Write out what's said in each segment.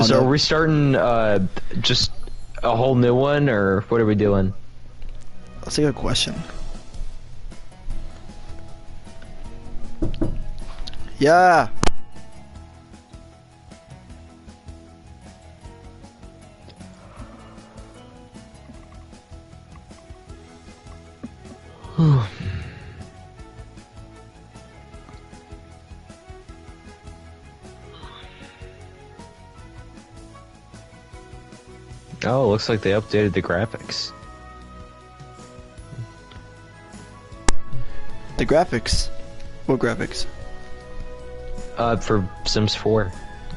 So are we starting just a whole new one, or what are we doing? That's a good question. Yeah. Oh, looks like they updated the graphics. The graphics. What graphics? For Sims 4.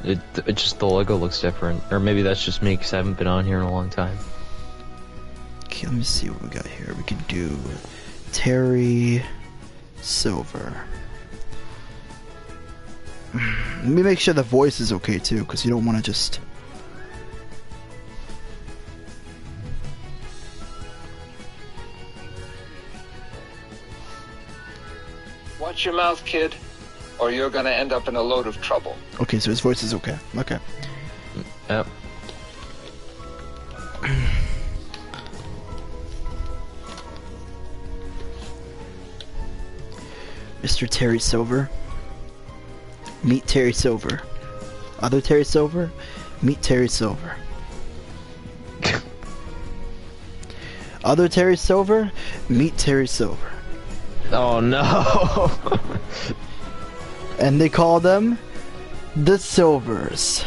It just, the logo looks different. Or maybe that's just me, because I haven't been on here in a long time. Okay, let me see what we got here. We can do Terry Silver. Let me make sure the voice is okay too, because you don't want to just... Watch your mouth, kid, or you're gonna end up in a load of trouble. Okay, so his voice is okay. Okay. Yep. Mr. Terry Silver. Meet Terry Silver. Other Terry Silver. Meet Terry Silver. Other Terry Silver. Meet Terry Silver. Oh no! And they call them the Silvers.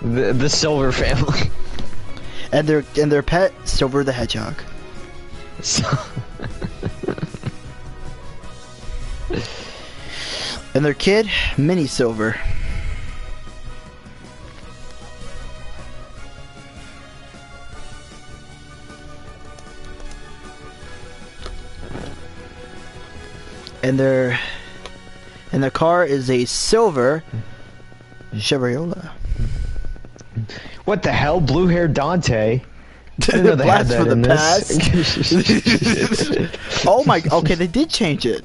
The Silver family. And their pet, Silver the Hedgehog. So And their kid, Mini Silver. And their car is a silver Chevrolet. what the hell? Blue-haired Dante? I didn't know they had Blast that for in the past. Oh my, okay, they did change it.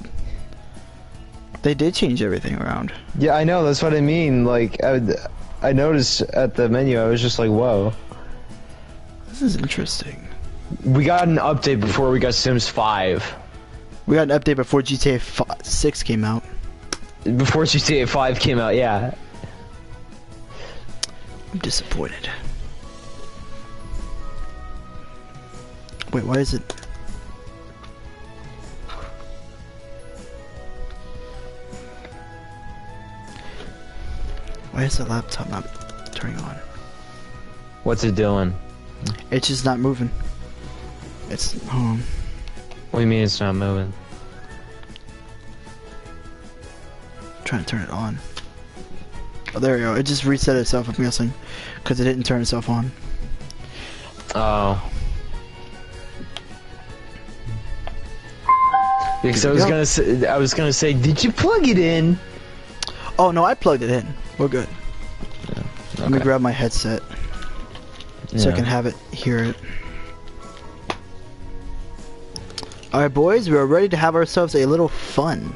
They did change everything around. Yeah, I know, that's what I mean. Like, I noticed at the menu, I was just like, whoa. This is interesting. We got an update before we got Sims 5. We got an update before GTA 6 came out. Before GTA 5 came out, yeah. I'm disappointed. Wait, why is it... Why is the laptop not turning on? What's it doing? It's just not moving. It's... Hold on. What do you mean it's not moving? I'm trying to turn it on. Oh, there we go. It just reset itself, I'm guessing. Because it didn't turn itself on. Oh. Because I was gonna say, did you plug it in? Oh no, I plugged it in. We're good. Yeah. Okay. Let me grab my headset so I Yeah. can have it, hear it. Alright boys, we are ready to have ourselves a little fun.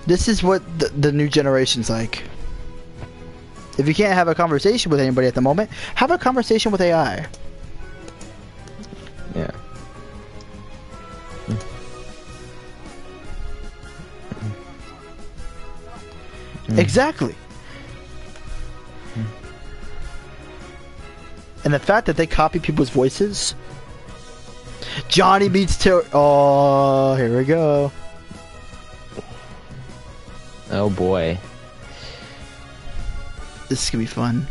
This is what the new generation's like. If you can't have a conversation with anybody at the moment, have a conversation with AI. Yeah. Exactly. And the fact that they copy people's voices. Johnny beats Terry. Oh, here we go. Oh boy. This is gonna be fun.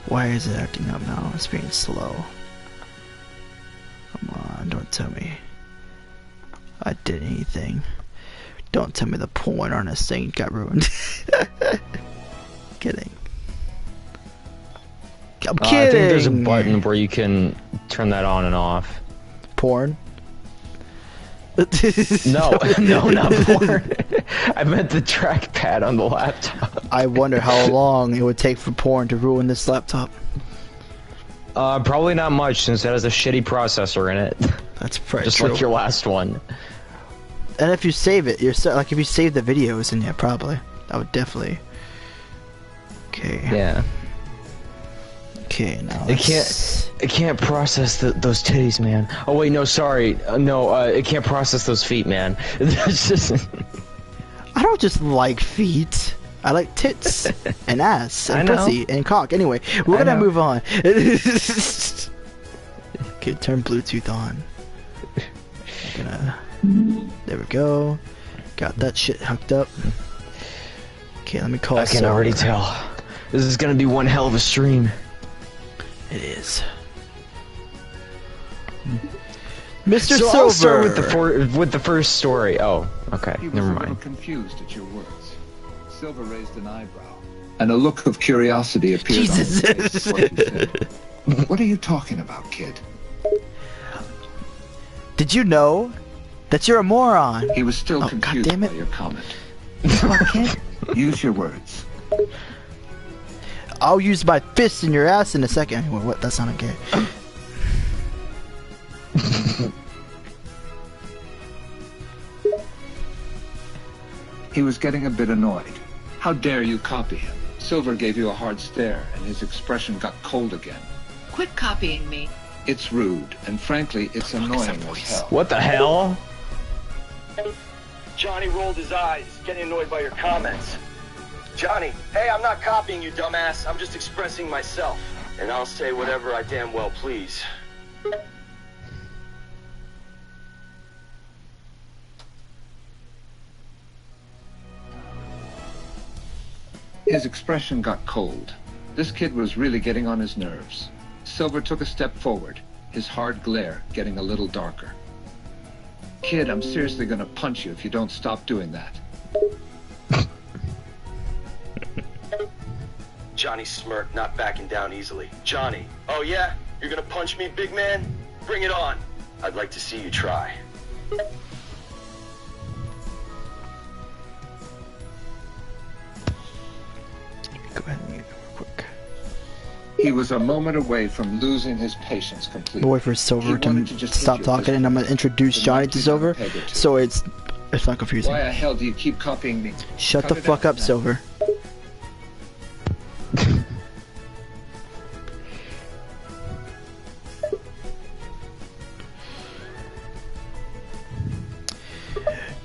Why is it acting up now? It's being slow. Come on, don't tell me I did anything. Don't tell me the porn on a saint got ruined. Kidding. I'm kidding. I think there's a button where you can turn that on and off. Porn? No, no, not porn. I meant the trackpad on the laptop. I wonder how long it would take for porn to ruin this laptop. Probably not much, since it has a shitty processor in it. That's pretty Just true. like your last one. And if you save it, like if you save the videos, then yeah, probably. I would definitely. Okay. Yeah. Okay, now It can't process those titties, man. Oh wait, no, sorry, no, it can't process those feet, man. It's just. I don't just like feet. I like tits and ass and pussy and cock. Anyway, we're gonna move on. Okay, turn Bluetooth on. There we go. Got that shit hooked up. Okay, let me call. I can already tell. This is gonna be one hell of a stream. It is. Mr. So Silver. I'll start with the first story. Oh, okay, He was never a little mind. confused at your words. Silver raised an eyebrow, and a look of curiosity appeared on his face. What he said. What are you talking about, kid? Did you know that you're a moron? He was still confused by your comment. What, kid? Use your words. I'll use my fist in your ass in a second. Anyway, what? That sounded gay. He was getting a bit annoyed. How dare you copy him? Silver gave you a hard stare, and his expression got cold again. Quit copying me. It's rude, and frankly, it's annoying as hell. What the hell? Johnny rolled his eyes, getting annoyed by your comments. Johnny, hey, I'm not copying you, dumbass. I'm just expressing myself. And I'll say whatever I damn well please. His expression got cold. This kid was really getting on his nerves. Silver took a step forward, his hard glare getting a little darker. Kid, I'm seriously gonna punch you if you don't stop doing that. Johnny smirked, not backing down easily. Johnny, oh yeah? You're gonna punch me, big man? Bring it on. I'd like to see you try. Go ahead and mute real quick. He was a moment away from losing his patience completely. Wait for Silver He wanted to just stop hit you with talking, and I'm gonna introduce the Johnny knife to you Silver, peg it to. so it's not confusing. Why the hell do you keep copying me? Shut Cut the it fuck out up, now. Silver.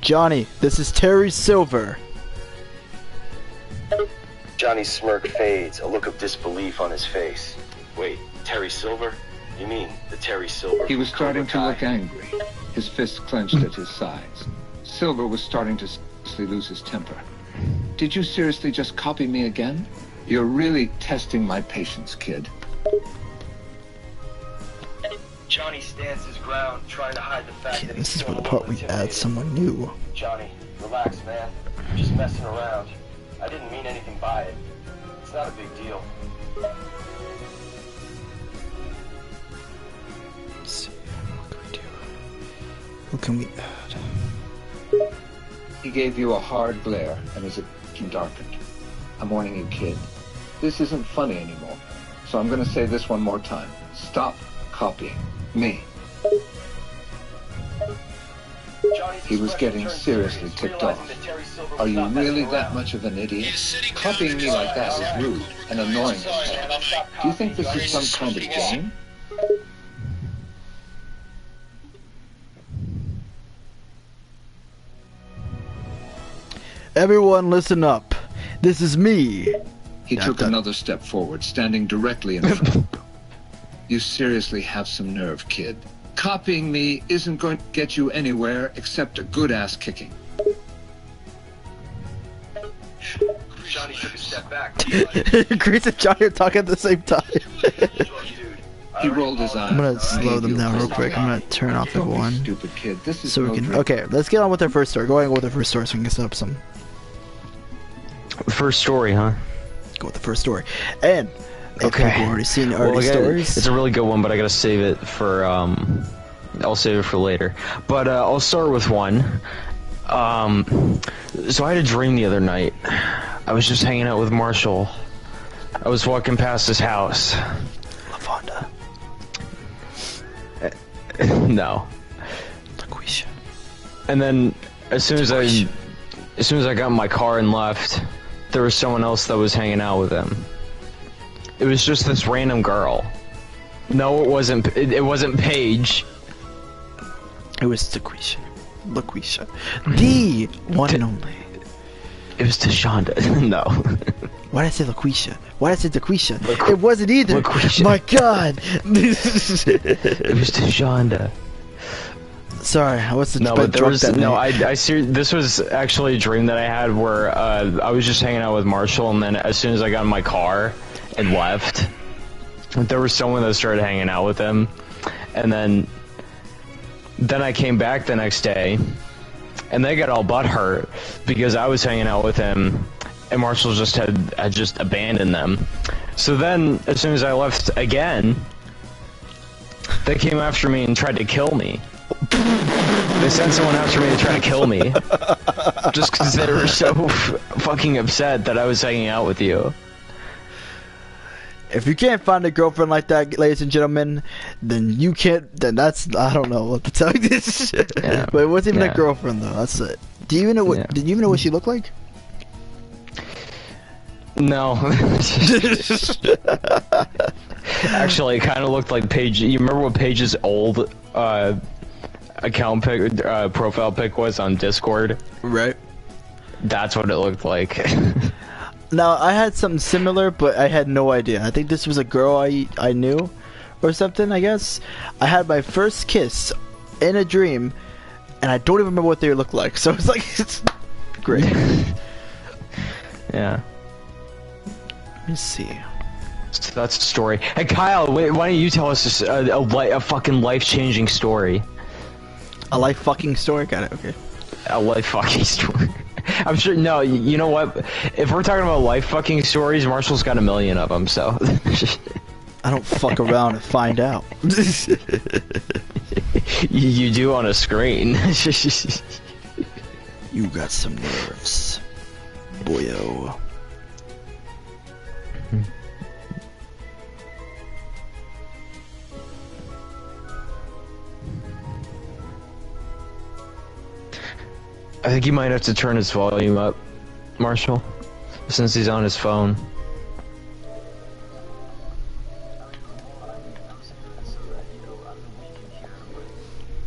Johnny, this is Terry Silver. Johnny's smirk fades, a look of disbelief on his face. Wait, Terry Silver? You mean the Terry Silver? He was from starting to Cobra look Kai? angry. His fists clenched at his sides. Silver was starting to seriously lose his temper. Did you seriously just copy me again? You're really testing my patience, kid. Johnny stands his ground, trying to hide the fact Okay, that this he's is where the feeling part we add intimidated. someone new. Johnny, relax, man. I'm just messing around. I didn't mean anything by it. It's not a big deal. Let's see, what can we do? Who can we add? He gave you a hard glare, and his expression darkened. I'm warning you, kid. This isn't funny anymore. So I'm gonna say this one more time. Stop copying me. He was getting seriously ticked off. Are you really that much of an idiot? Copying me like that is rude and annoying as hell. Do you think this is some kind of game? Everyone listen up. This is me. He took another step forward, standing directly in front. You seriously have some nerve, kid. Copying me isn't going to get you anywhere except a good ass kicking. Johnny took a step back. Grace and Johnny are talking at the same time. He rolled his eyes. I'm gonna slow them down real quick. I'm gonna turn off Don't be everyone. stupid, kid. This is So we no can. drink. Okay, let's get on with our first story. Going with the first story so we can set up some. First story, huh? Go with the first story. And if Okay. people already seen Well, I gotta- stories. It's a really good one, but I gotta save it for I'll save it for later. But I'll start with one. So I had a dream the other night. I was just hanging out with Marshall. I was walking past his house. LaFonda. No. LaQuisha. And then as soon as I got in my car and left, there was someone else that was hanging out with him. It was just this random girl. No, it wasn't. It wasn't Paige. It was LaQuisha. LaQuisha. The one and only. It was Tashonda. No. Why did I say LaQuisha? Why did I say LaQuisha? It wasn't either. LaQuisha. My God. It was Tashonda. Sorry, I was No, but there was this was actually a dream that I had where I was just hanging out with Marshall, and then as soon as I got in my car and left, there was someone that started hanging out with him, and then I came back the next day, and they got all butthurt because I was hanging out with him, and Marshall just had just abandoned them. So then, as soon as I left again, they came after me and tried to kill me. They sent someone after me to try to kill me. Just because they were so fucking upset that I was hanging out with you. If you can't find a girlfriend like that, ladies and gentlemen, then you can't. Then that's, I don't know what to tell you this. Yeah. But it wasn't even a girlfriend though. That's it. Do you even know what? Yeah. Did you even know what she looked like? No. Actually, it kind of looked like Paige. You remember what Paige's old account pic, profile pic was on Discord? Right. That's what it looked like. Now, I had something similar, but I had no idea. I think this was a girl I knew or something, I guess. I had my first kiss in a dream, and I don't even remember what they looked like. So it's like, it's great. Yeah. Let me see. So that's a story. Hey, Kyle, why don't you tell us a fucking life-changing story? A life fucking story? Got it, okay. A life fucking story. I'm sure. No, you know what? If we're talking about life fucking stories, Marshall's got a million of them. So I don't fuck around and find out. you do on a screen. You got some nerves, boyo. I think he might have to turn his volume up, Marshall, since he's on his phone.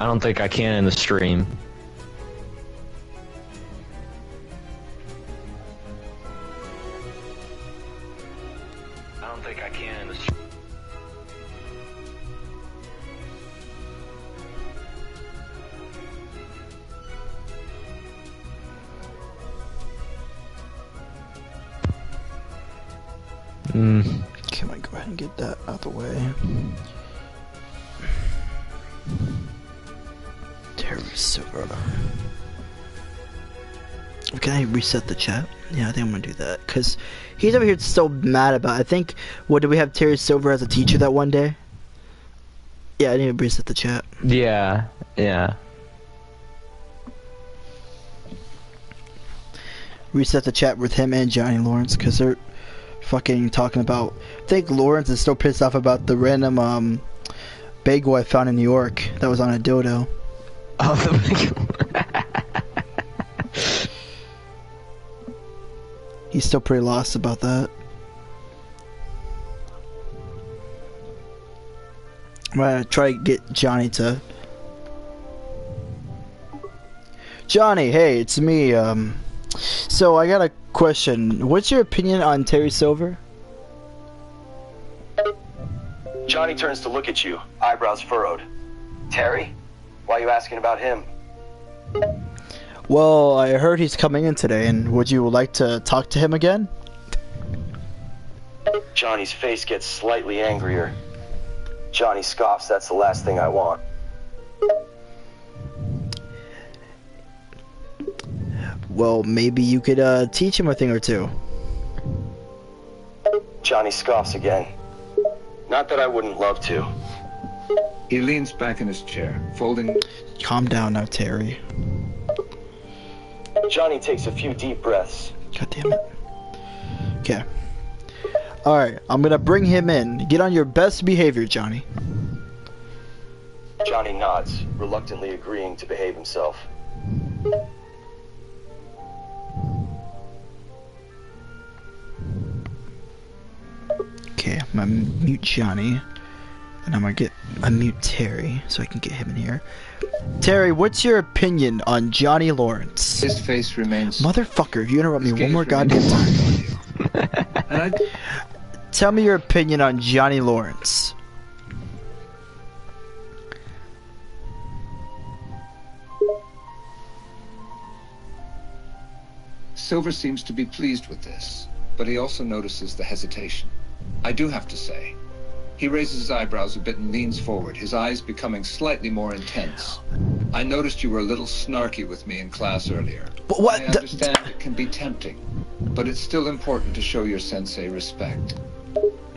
I don't think I can in the stream. I don't think I can in the stream. Can we go ahead and get that out the way? Terry Silver. Can I reset the chat? Yeah, I think I'm gonna do that because he's over here so mad about. I think, what, did we have Terry Silver as a teacher that one day? Yeah, I need to reset the chat. Yeah. Reset the chat with him and Johnny Lawrence because they're fucking talking about. I think Lawrence is still pissed off about the random bagel I found in New York that was on a dildo. Oh, the bagel. He's still pretty lost about that. I'm gonna try to get Johnny to. Johnny, hey, it's me. So I got a question. What's your opinion on Terry Silver? Johnny turns to look at you, eyebrows furrowed. Terry? Why are you asking about him? Well, I heard he's coming in today, and would you like to talk to him again? Johnny's face gets slightly angrier. Johnny scoffs, that's the last thing I want. Well, maybe you could teach him a thing or two. Johnny scoffs again. Not that I wouldn't love to. He leans back in his chair, folding. Calm down now, Terry. Johnny takes a few deep breaths. God damn it. Okay. Alright, I'm gonna bring him in. Get on your best behavior, Johnny. Johnny nods, reluctantly agreeing to behave himself. I'm gonna mute Johnny. And I'm gonna mute Terry so I can get him in here. Terry, what's your opinion on Johnny Lawrence? His face remains... Motherfucker, if you interrupt me his one more gaze remains goddamn time. locked on you. And Tell me your opinion on Johnny Lawrence. Silver seems to be pleased with this, but he also notices the hesitation. I do have to say, he raises his eyebrows a bit and leans forward, his eyes becoming slightly more intense. I noticed you were a little snarky with me in class earlier. But what? I understand it can be tempting, but it's still important to show your sensei respect.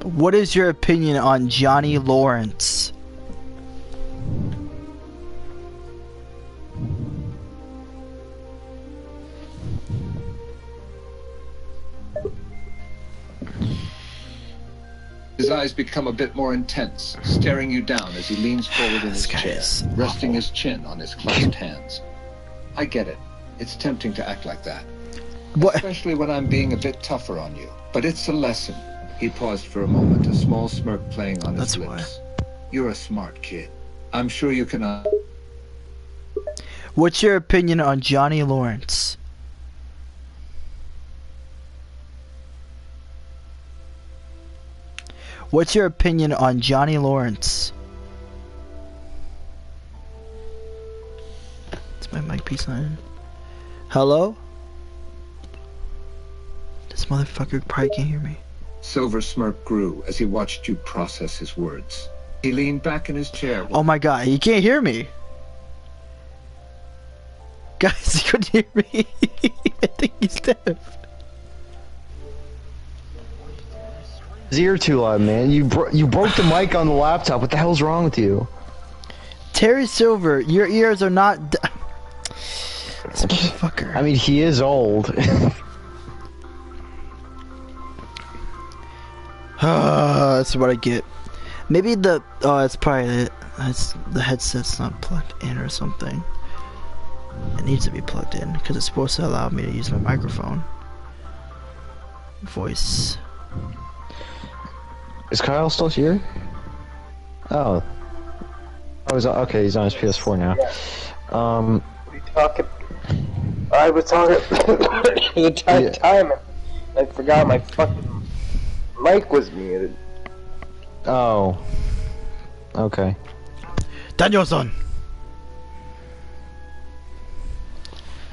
What is your opinion on Johnny Lawrence? His eyes become a bit more intense, staring you down as he leans forward in his chair, resting his chin on his clasped hands. I get it. It's tempting to act like that. What? Especially when I'm being a bit tougher on you. But it's a lesson. He paused for a moment, a small smirk playing on his lips. You're a smart kid. I'm sure you can... What's your opinion on Johnny Lawrence? What's your opinion on Johnny Lawrence? Is my mic piece on? Hello? This motherfucker probably can't hear me. Silver's smirk grew as he watched you process his words. He leaned back in his chair. Oh my god, he can't hear me. Guys, he couldn't hear me. I think he's deaf. His ear too loud, man. You broke the mic on the laptop. What the hell's wrong with you? Terry Silver, your ears are not. This motherfucker. I mean, he is old. That's what I get. Maybe the it's probably it. The headset's not plugged in or something. It needs to be plugged in because it's supposed to allow me to use my microphone. Voice. Is Kyle still here? Oh. Oh, okay, he's on his PS4 now. What are you talking? I was talking the entire time. I forgot my fucking mic was muted. Oh. Okay. Daniel-san!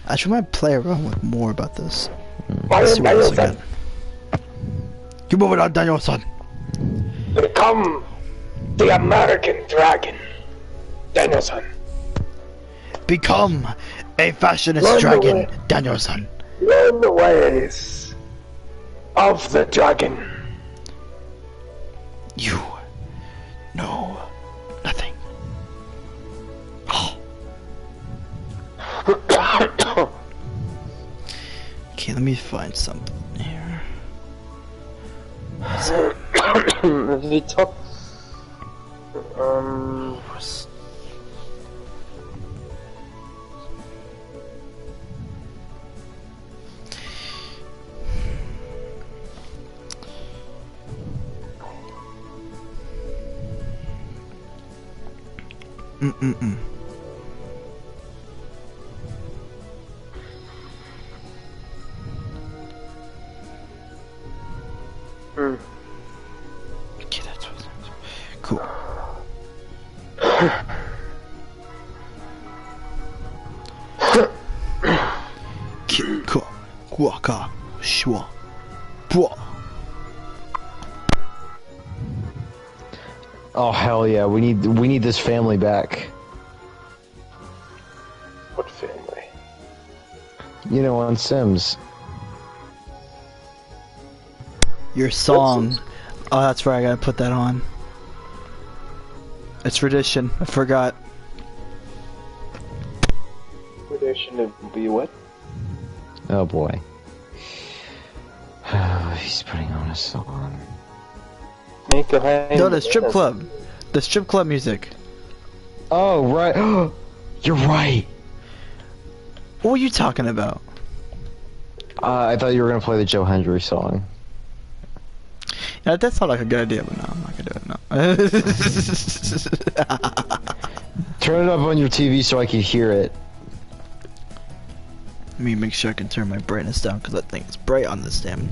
I should might play around with more about this. Let's see what else I got. You move it on, Daniel-san! Become the American Dragon, Daniel-san. Become a fashionist dragon, Daniel-san. Learn the ways of the dragon. You know nothing. Okay, let me find something here. He talk. Okay, that's what. Cool. Cool. Waka. Shwa. Bwa. Oh hell yeah! We need this family back. What family? You know, on Sims. Your song. Oh, that's right. I gotta put that on. It's tradition. I forgot. Tradition to be what? Oh boy. He's putting on a song. Make a high. No, the strip club. The strip club music. Oh right. You're right. What were you talking about? I thought you were gonna play the Joe Hendry song. That sounds like a good idea, but no, I'm not gonna do it. No. Turn it up on your TV so I can hear it. Let me make sure I can turn my brightness down because that thing is bright on this damn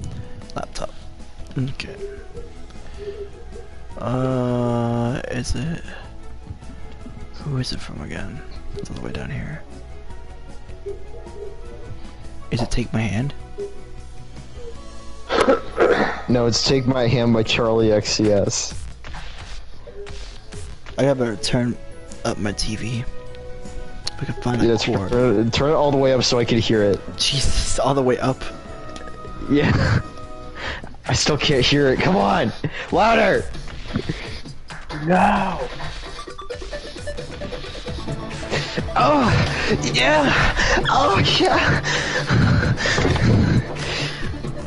laptop. Okay. Is it? Who is it from again? It's all the way down here. Is it Take My Hand? No, it's Take My Hand by Charlie XCS. I gotta turn up my TV. If I can find a chord. Turn it all the way up so I can hear it. Jesus, all the way up. Yeah. I still can't hear it. Come on! Louder! No. Oh! Yeah! Oh, yeah!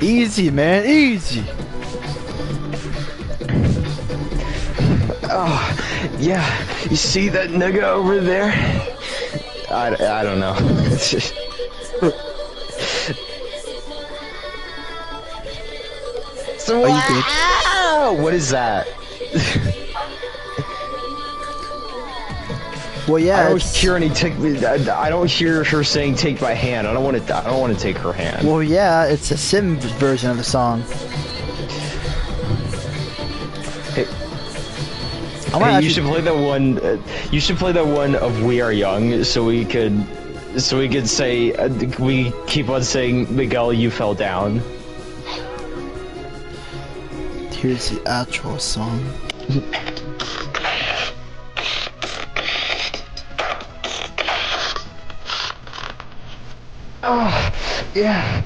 Easy, man, easy. Oh, yeah. You see that nigga over there? I don't know. So, are you good? What is that? Well, yeah. I don't hear any I don't hear her saying "take my hand." I don't want to take her hand. Well, yeah, it's a Sim version of the song. Hey, actually... you should play that one. You should play that one of "We Are Young," so we could say we keep on saying "Miguel, you fell down." Here's the actual song. Oh, yeah.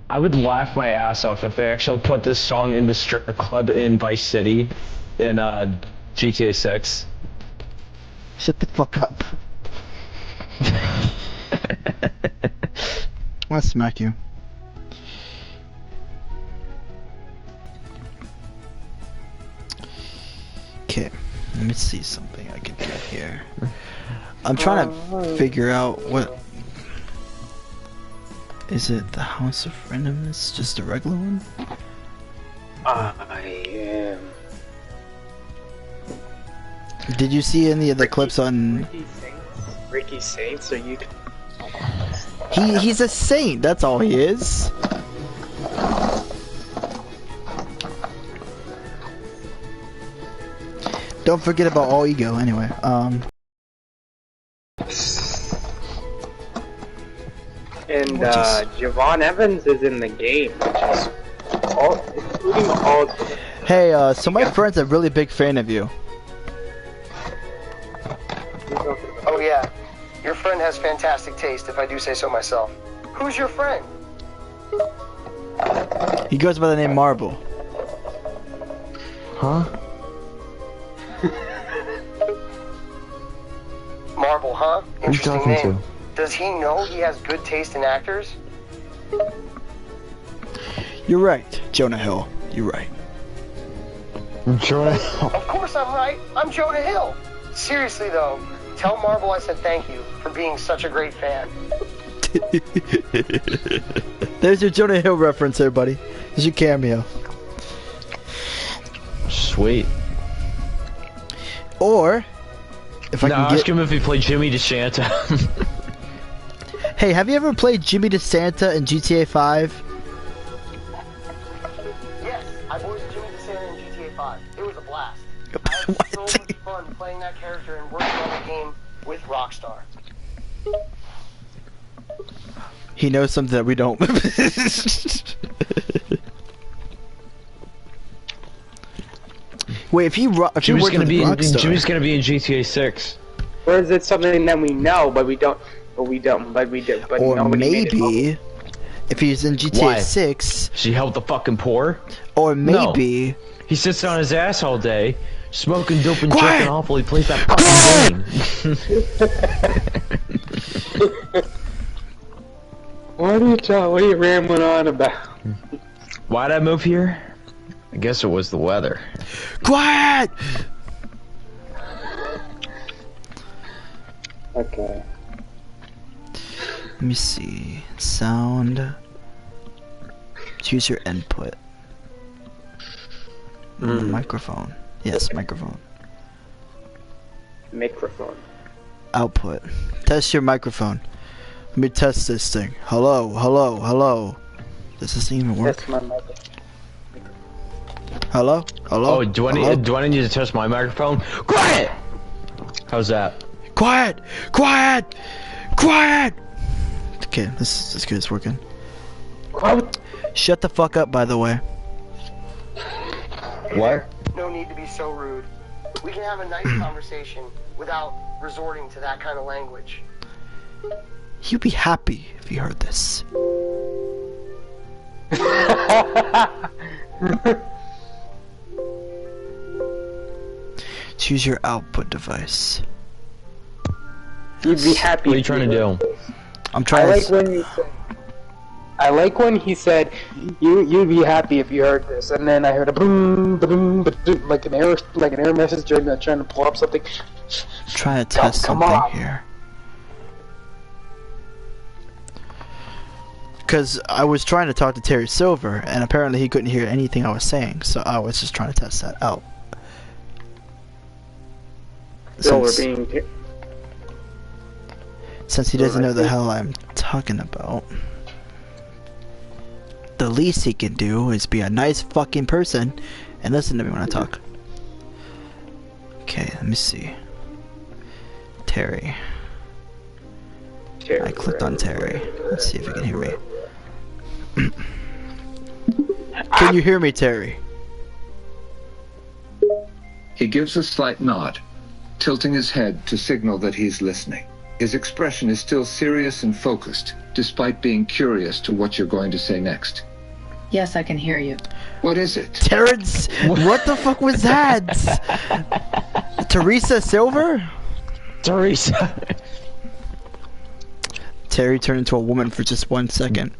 I would laugh my ass off if they actually put this song in the strip club in Vice City in GTA 6. Shut the fuck up. I'll smack you. Okay, let me see something I can do here. I'm trying to figure out what... Is it the House of Randomness? Just a regular one? I am. Did you see any of the clips on... Ricky Saints, or you... He's a saint, that's all he is. Don't forget about all ego, anyway. And Javon Evans is in the game, which is including all. Hey, so my friend's a really big fan of you. Oh yeah, your friend has fantastic taste, if I do say so myself. Who's your friend? He goes by the name Marble. Huh? Marble, huh? Who are you Interesting talking name. to? Does he know he has good taste in actors? You're right, Jonah Hill. You're right. Jonah Hill. Of course I'm right. I'm Jonah Hill. Seriously though, tell Marble I said thank you for being such a great fan. There's your Jonah Hill reference, everybody. There's your cameo. Sweet. Or, if I can ask get... him if he played Jimmy DeSanta. Hey, have you ever played Jimmy DeSanta in GTA 5? Yes, I voiced Jimmy DeSanta in GTA 5. It was a blast. I had so much fun playing that character and working on the game with Rockstar. He knows something that we don't. Wait, if he worked with Rockstar... Jimmy's gonna be in GTA 6. Or is it something that we know, but we don't? Or maybe if he's in GTA Why? 6, She helped the fucking poor. or maybe He sits on his ass all day, smoking dope and Quiet! jerking off while he plays that fucking game. What are you rambling on about? Why'd I move here? I guess it was the weather. Quiet! Okay. Let me see. Sound. Choose your input. Microphone. Yes, microphone. Microphone. Output. Test your microphone. Let me test this thing. Hello, hello, hello. Does this thing even work? That's my microphone. Hello? Hello? Oh, do I need you to test my microphone? Quiet! How's that? Quiet! Quiet! Quiet! Okay, this is good. It's working. What? Shut the fuck up, by the way. What? No need to be so rude. We can have a nice conversation without resorting to that kind of language. You'd be happy if you heard this. Choose your output device. You'd be happy. What are you trying to do? I'm trying I like when he said, you'd be happy if you heard this, and then I heard a boom, boom, boom, like an error message during that trying to pull up something. trying to test come something on. here. Because I was trying to talk to Terry Silver, and apparently he couldn't hear anything I was saying, so I was just trying to test that out. Since he doesn't know the hell I'm talking about. The least he can do is be a nice fucking person and listen to me when I talk. Okay, let me see. Terry. I clicked on Terry. Let's see if you can hear me. Can you hear me, Terry? He gives a slight nod, tilting his head to signal that he's listening. His expression is still serious and focused, despite being curious to what you're going to say next. Yes, I can hear you. What is it? Terrence, what the fuck was that? Teresa Silver? Teresa. Terry turned into a woman for just 1 second.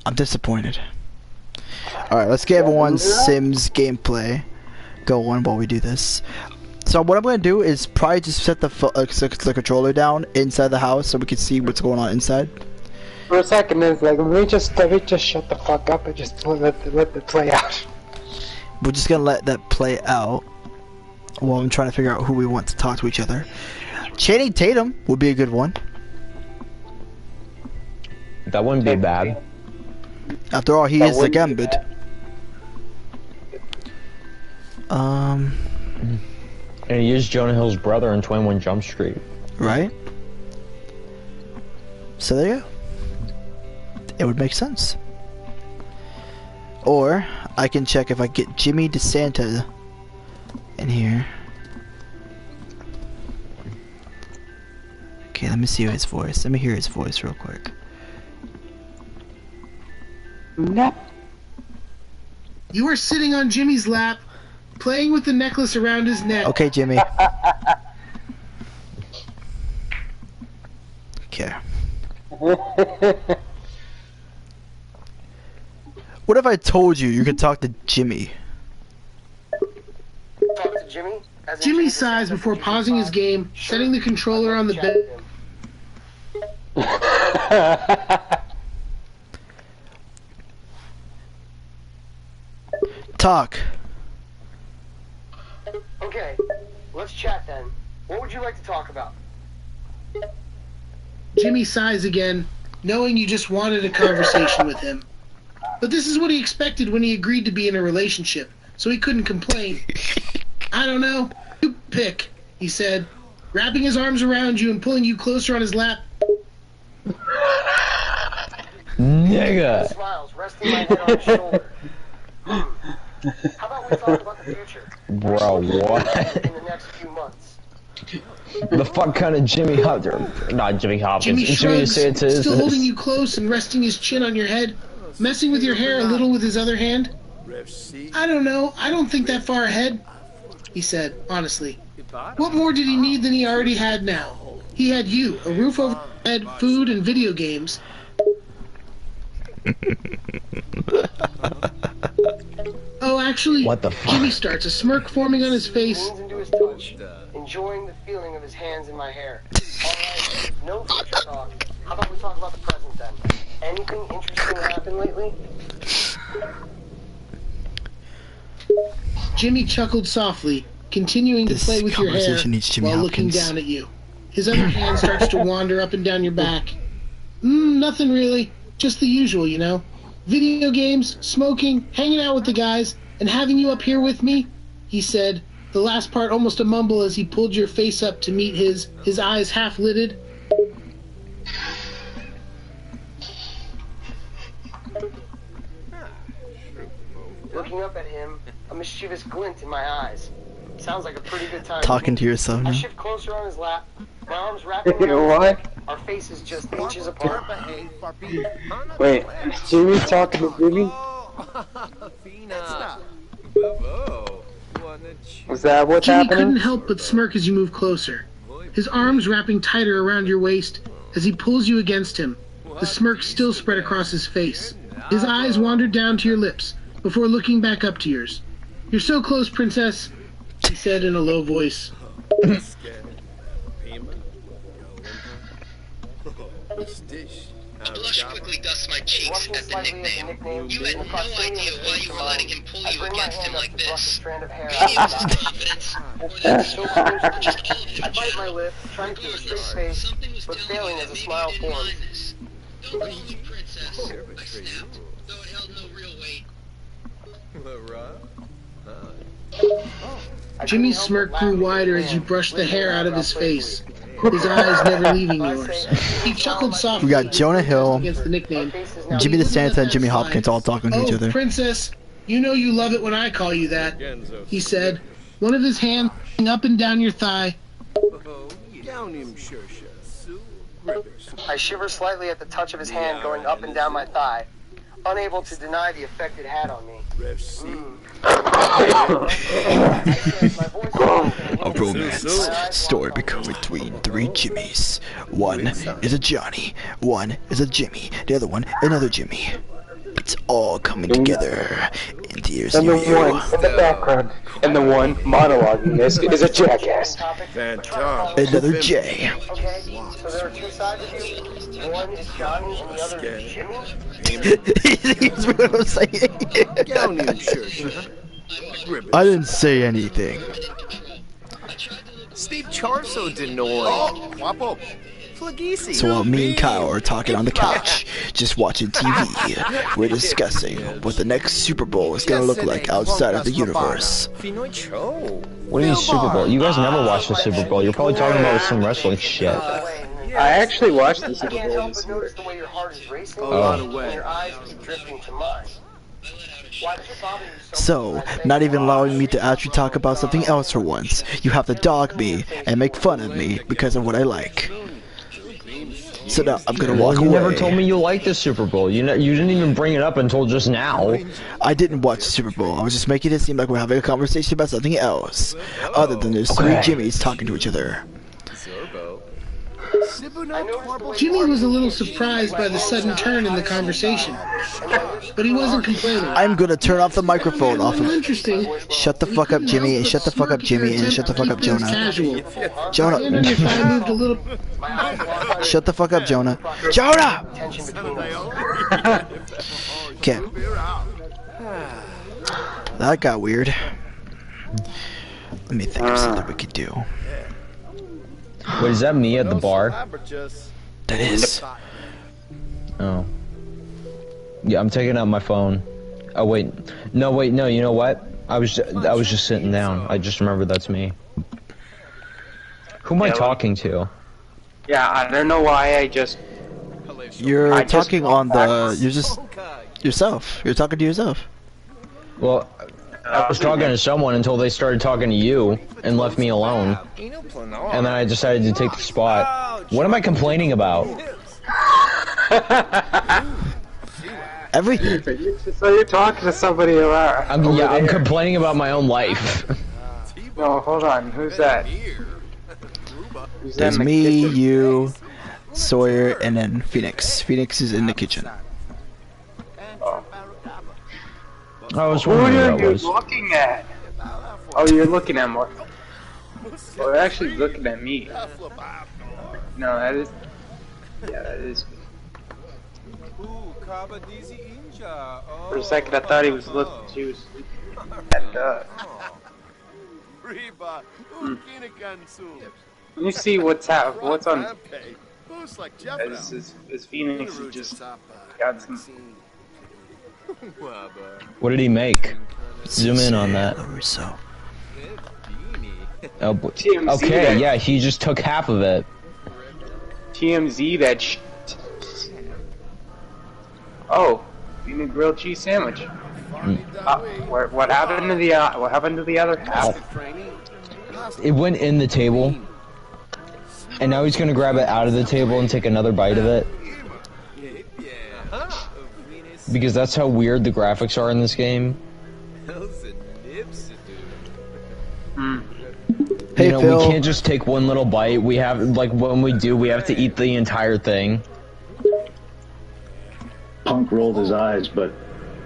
I'm disappointed. Alright, let's get everyone's Sims gameplay going while we do this. So what I'm going to do is probably just set the controller down inside the house so we can see what's going on inside. For a second, it's like, let me just shut the fuck up and just let it play out. We're just going to let that play out while I'm trying to figure out who we want to talk to each other. Channing Tatum would be a good one. That wouldn't be bad. After all, he is the Gambit. And he is Jonah Hill's brother in 21 Jump Street. Right? So there you go. It would make sense. Or, I can check if I get Jimmy DeSanta in here. Okay, let me see his voice. Let me hear his voice real quick. Nope. You are sitting on Jimmy's lap, playing with the necklace around his neck. Okay, Jimmy. Okay. What if I told you could talk to Jimmy? Talk to Jimmy? As in Jimmy sighs before pausing his game, setting the controller on the bed. Talk. Okay, let's chat then. What would you like to talk about? Jimmy sighs again, knowing you just wanted a conversation with him. But this is what he expected when he agreed to be in a relationship, so he couldn't complain. I don't know. You pick, he said, wrapping his arms around you and pulling you closer on his lap. Nigga. Smiles, resting my head on his shoulder. How about we talk about the future? Bro, what? In the next few months. The fuck kind of Jimmy Hopkins? Not Jimmy Hopkins. Jimmy shrugs, DeSantis. still holding you close and resting his chin on your head, messing with your hair a little with his other hand. I don't know. I don't think that far ahead, he said, honestly. What more did he need than he already had now? He had you, a roof over his head, food, and video games. Oh, actually, What the fuck? Jimmy starts, a smirk forming on his face. Leans into his touch, enjoying the feeling of his hands in my hair. Alright, no future talk. How about we talk about the present then? Anything interesting happened lately? Jimmy chuckled softly, continuing to This play with your hair conversation needs Jimmy while looking Hopkins. down at you. His other hand starts to wander up and down your back. Nothing really. Just the usual, you know. Video games, smoking, hanging out with the guys, and having you up here with me, he said, the last part almost a mumble as he pulled your face up to meet his eyes half lidded. Looking up at him, a mischievous glint in my eyes. Sounds like a pretty good time. Talking to yourself I now. shift closer on his lap, my arms wrapped You know around his what? neck, our faces just inches apart. Wait, Jimmy talking to Jimmy? Was that what's Jimmy happening? couldn't help but smirk as you move closer, his arms wrapping tighter around your waist as he pulls you against him, the smirk still spread across his face. His eyes wandered down to your lips before looking back up to yours. You're so close, princess, he said in a low voice. A blush quickly dusts my cheeks at the nickname. You had no idea why you were letting him pull you against him like this. Maybe it was confidence, or that you were just all of it. I bite my lip, trying to keep a straight face, but failing as a smile forms. Don't call me princess, I snapped, though it held no real weight. Jimmy's smirk grew wider as you brushed the hair out of his face, his eyes never leaving yours. He chuckled softly. We got Jonah Hill, Against the nickname. Jimmy the Santa, and Jimmy Hopkins all talking to each Oh, other. princess, you know you love it when I call you that, he said, one of his hands up and down your thigh. I shiver slightly at the touch of his hand going up and down my thigh, unable to deny the effect it had on me. A romance story between three Jimmys. One is a Johnny, one is a Jimmy, the other one another Jimmy. It's all coming together. And here's And the you. one in the background, and the one monologuing is a jackass. Another J. Okay, so there are two sides of you. One is Johnny and the other is Jimmy. He's what I'm saying. I didn't say anything. Steve Charso Denoy. So while me and Kyle are talking on the couch, just watching TV, we're discussing what the next Super Bowl is gonna look like outside of the universe. What do you mean Super Bowl? You guys never watched the Super Bowl. You're probably talking about some wrestling shit. I actually watched the I Super can't Bowl help this but year. notice the way your heart is racing Oh. and your eyes keep drifting to mine. Why does it bother you so So, much when I say not even allowing me to actually talk about something else for once. You have to dog me and make fun of me because of what I like. So now I'm gonna walk You away. never told me you liked the Super Bowl. You didn't even bring it up until just now. I didn't watch the Super Bowl. I was just making it seem like we're having a conversation about something else, other than there's three Jimmys talking to each other. Jimmy was a little surprised by the sudden turn in the conversation, but he wasn't complaining. I'm gonna turn off the microphone off of. Interesting. Shut the fuck up, Jimmy, and shut the fuck up, Jimmy, and shut the fuck up, Jonah. Casual. Hand on Jonah, your thigh moved a little. shut the fuck up, Jonah. Jonah! tension between us? Okay. That got weird. Let me think of something we could do. Wait, is that me at the bar? That is. Oh. Yeah, I'm taking out my phone. Oh wait, no, you know what? I was just sitting down. I just remembered that's me. Who am I talking to? Yeah, I don't know why I just... You're I just talking on walked the. You're just. Yourself. You're talking to yourself. Well, I was talking to someone until they started talking to you and left me alone. And then I decided to take the spot. What am I complaining about? Everything. So you're talking to somebody about... I'm complaining about my own life. No, hold on. Who's that? Who's that There's in the me, kitchen? you, Sawyer, and then Phoenix. Phoenix is in the kitchen. I was Who wondering are what that you was. looking at? Oh, you're looking at more. Oh, you're actually looking at me. No, that is. Yeah, that is me. For a second, I thought he was looking. She was at the. Let me see what's on. As Phoenix has just got some. What did he make? Zoom in on that. Oh, TMZ okay, that. yeah, he just took half of it. TMZ that shit. Oh, you need grilled cheese sandwich. What happened to the other half? It went in the table, and now he's gonna grab it out of the table and take another bite of it. Because that's how weird the graphics are in this game. Hey, you know, Phil. we can't just take one little bite. We have, like, when we do, we have to eat the entire thing. Punk rolled his eyes, but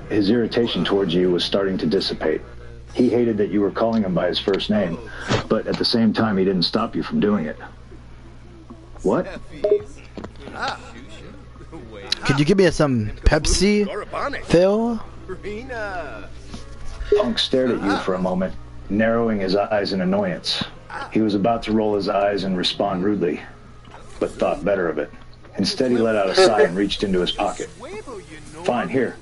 his irritation towards you was starting to dissipate. He hated that you were calling him by his first name, but at the same time, he didn't stop you from doing it. What? Could you give me some Pepsi, Phil? Punk stared at you for a moment, narrowing his eyes in annoyance. He was about to roll his eyes and respond rudely, but thought better of it. Instead, he let out a sigh and reached into his pocket. Fine, here.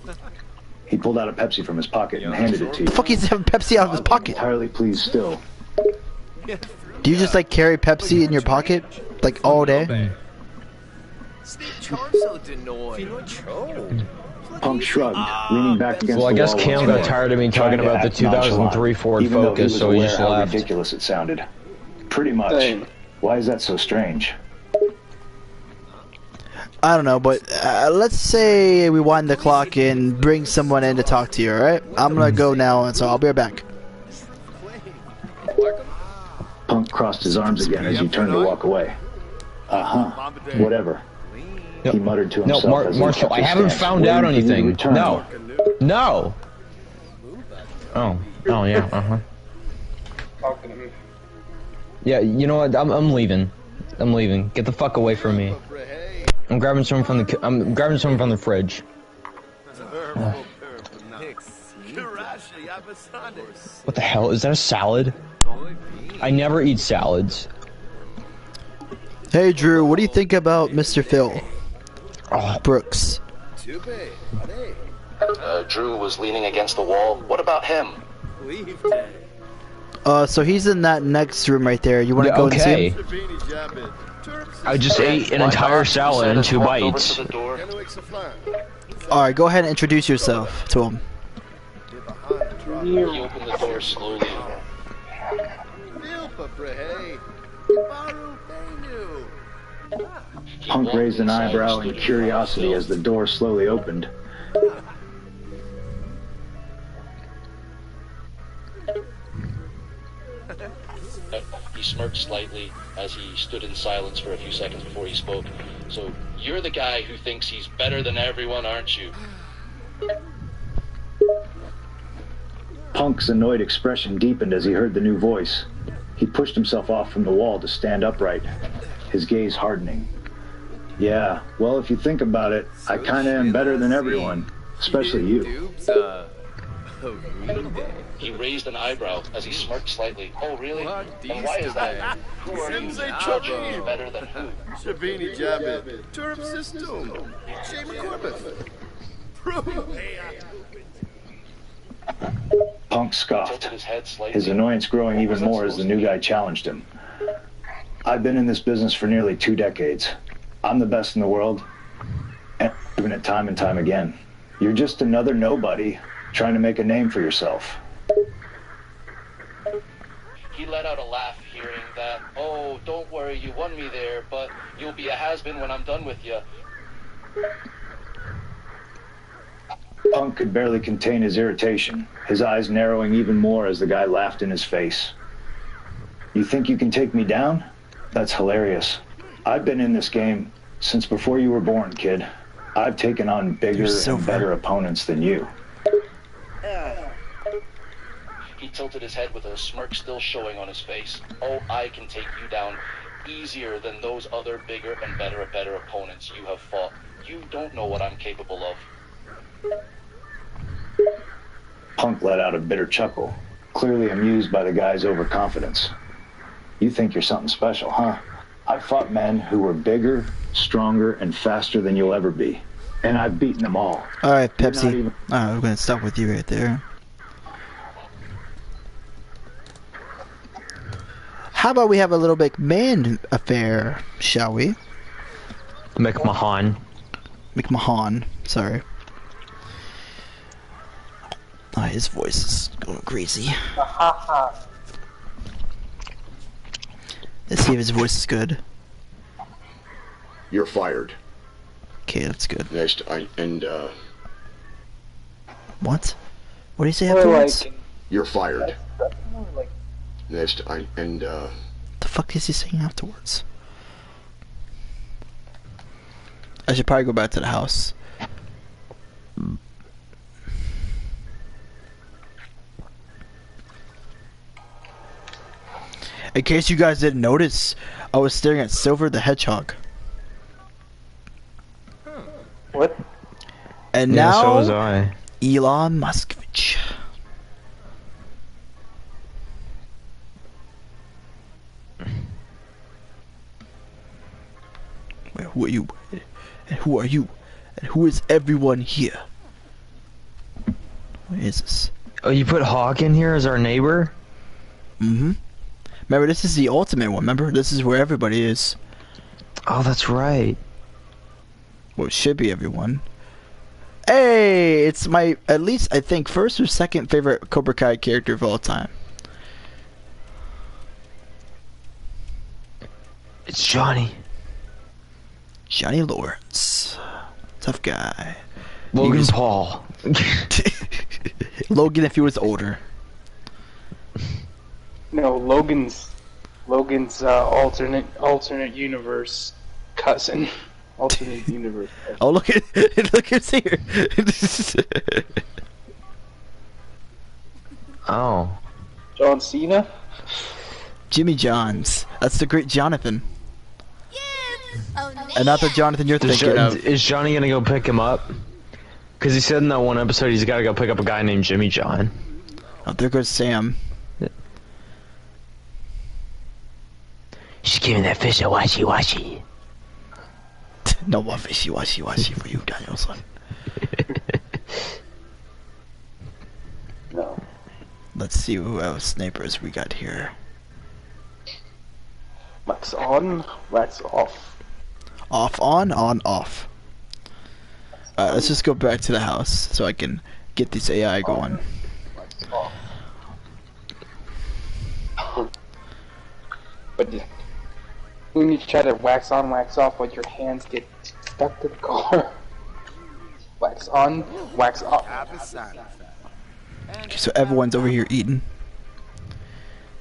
He pulled out a Pepsi from his pocket and handed it to you. Fuck, he's having Pepsi out of his pocket. Entirely pleased still. Do you just like carry Pepsi in your pocket, like all day? Punk shrugged, leaning back against Well, I the guess wall Cam once got more, tired of me trying talking to about the act nonchalant, 2003 Ford even though Focus, was so he aware just how left. ridiculous it sounded. Pretty much. Same. Why is that so strange? I don't know, but let's say we wind the clock and bring someone in to talk to you, alright? I'm gonna go now, and so I'll be right back. Punk crossed his arms again as you turned to walk away. Uh-huh. Whatever. Yep. He muttered to No, himself as he Marshall, kept I his haven't stance, found out waiting for you to anything. return. No. No! Oh, yeah, uh-huh. Yeah, you know what? I'm leaving. I'm leaving. Get the fuck away from me. I'm grabbing some from the fridge. What the hell? Is that a salad? I never eat salads. Hey, Drew, what do you think about Mr. Phil? Brooks. Drew was leaning against the wall. What about him? So he's in that next room right there. You want to go and see him? I just ate an entire salad in 2 bites. Alright, go ahead and introduce yourself to him. He opened the door slowly. Punk raised an eyebrow in curiosity as the door slowly opened. He smirked slightly as he stood in silence for a few seconds before he spoke. So, you're the guy who thinks he's better than everyone, aren't you? Punk's annoyed expression deepened as he heard the new voice. He pushed himself off from the wall to stand upright, his gaze hardening. Yeah, well, if you think about it, I kinda am better than everyone, especially you. He raised an eyebrow as he smirked slightly. Oh, really? And why is that? Who are you? Sims4 better than who? Punk scoffed, his annoyance growing even more as the new guy challenged him. I've been in this business for nearly 2 decades. I'm the best in the world, and I've proven it time and time again. You're just another nobody trying to make a name for yourself. He let out a laugh hearing that. Oh, don't worry, you won me there, but you'll be a has-been when I'm done with you. Punk could barely contain his irritation, his eyes narrowing even more as the guy laughed in his face. You think you can take me down? That's hilarious. I've been in this game since before you were born, kid. I've taken on bigger and better opponents than you. He tilted his head with a smirk still showing on his face. Oh, I can take you down easier than those other bigger and better opponents you have fought. You don't know what I'm capable of. Punk let out a bitter chuckle, clearly amused by the guy's overconfidence. You think you're something special, huh? I've fought men who were bigger, stronger, and faster than you'll ever be. And I've beaten them all. Alright, Pepsi. We're gonna stop with you right there. How about we have a little McMahon affair, shall we? McMahon. McMahon, sorry. Oh, his voice is going crazy. Let's see if his voice is good. You're fired. Okay, that's good. Next, What? What do you say afterwards? You're fired. Next, the fuck is he saying afterwards? I should probably go back to the house. In case you guys didn't notice, I was staring at Silver the Hedgehog. What? And Yeah, now, so was I. Elon Muskovich. Wait, who are you? And who are you? And who is everyone here? What is this? Oh, you put Hawk in here as our neighbor? Mm-hmm. Remember, this is the ultimate one. Remember, this is where everybody is. Oh, that's right. Well, it should be everyone. Hey, it's my, at least I think, first or second favorite Cobra Kai character of all time. It's Johnny. Johnny Lawrence. Tough guy. Logan Paul. Logan if he was older. No, Logan's alternate universe cousin. Alternate universe cousin. Oh, look who's here. Oh. John Cena? Jimmy Johns. That's the great Jonathan. And not the Jonathan you're thinking of. Is Johnny gonna go pick him up? Because he said in that one episode he's gotta go pick up a guy named Jimmy John. Oh, there goes Sam. She's giving that fish a washy. No more fishy washy for you, Danielson. No. Let's see who else snipers we got here. Wax on, wax off. Off, on, off. Let's just go back to the house so I can get this AI going. But when you try to wax on, wax off, but your hands get stuck to the car. Wax on, wax off. Okay, so everyone's over here eating.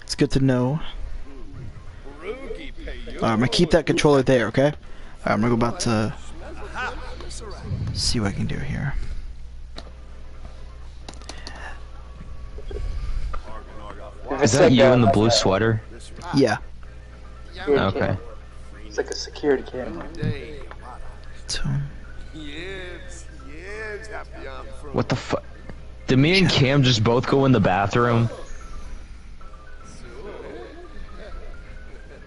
It's good to know. I'm gonna keep that controller there, okay? I'm gonna go about to see what I can do here. Is that you in the blue sweater? Yeah. Okay. It's like a security camera. So, what the fuck? Did me and Cam just both go in the bathroom?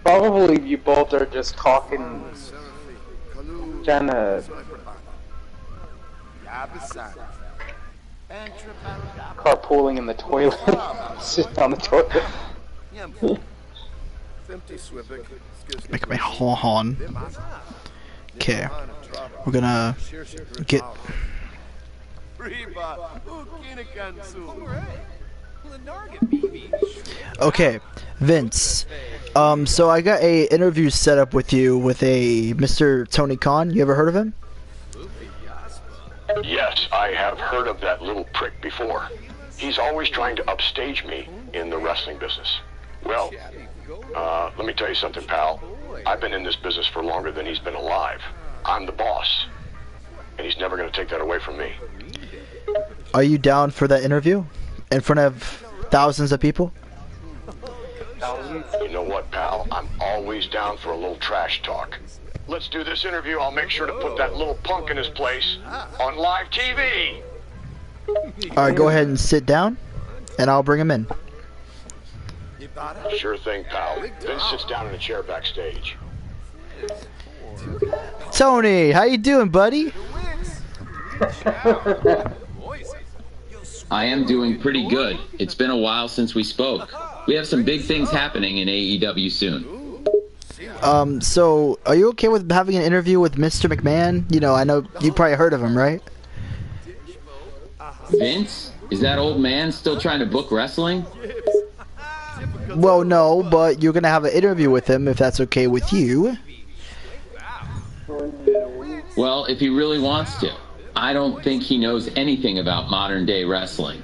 Probably you both are just talking, trying to carpooling in the toilet, sit on the toilet. make my horn. Okay, we're gonna get. Okay, Vince. So I got a interview set up with you with a Mr. Tony Khan. You ever heard of him? Yes, I have heard of that little prick before. He's always trying to upstage me in the wrestling business. Well, let me tell you something, pal. I've been in this business for longer than he's been alive. I'm the boss. And he's never going to take that away from me. Are you down for that interview in front of thousands of people? You know what, pal? I'm always down for a little trash talk. Let's do this interview. I'll make sure to put that little punk in his place on live TV. Alright, go ahead and sit down, and I'll bring him in. Sure thing, pal. Vince sits down in a chair backstage. Tony, how you doing, buddy? I am doing pretty good. It's been a while since we spoke. We have some big things happening in AEW soon. So, are you okay with having an interview with Mr. McMahon? You know, I know you probably heard of him, right? Vince? Is that old man still trying to book wrestling? Well, no, but you're gonna have an interview with him if that's okay with you. Well, if he really wants to. I don't think he knows anything about modern day wrestling.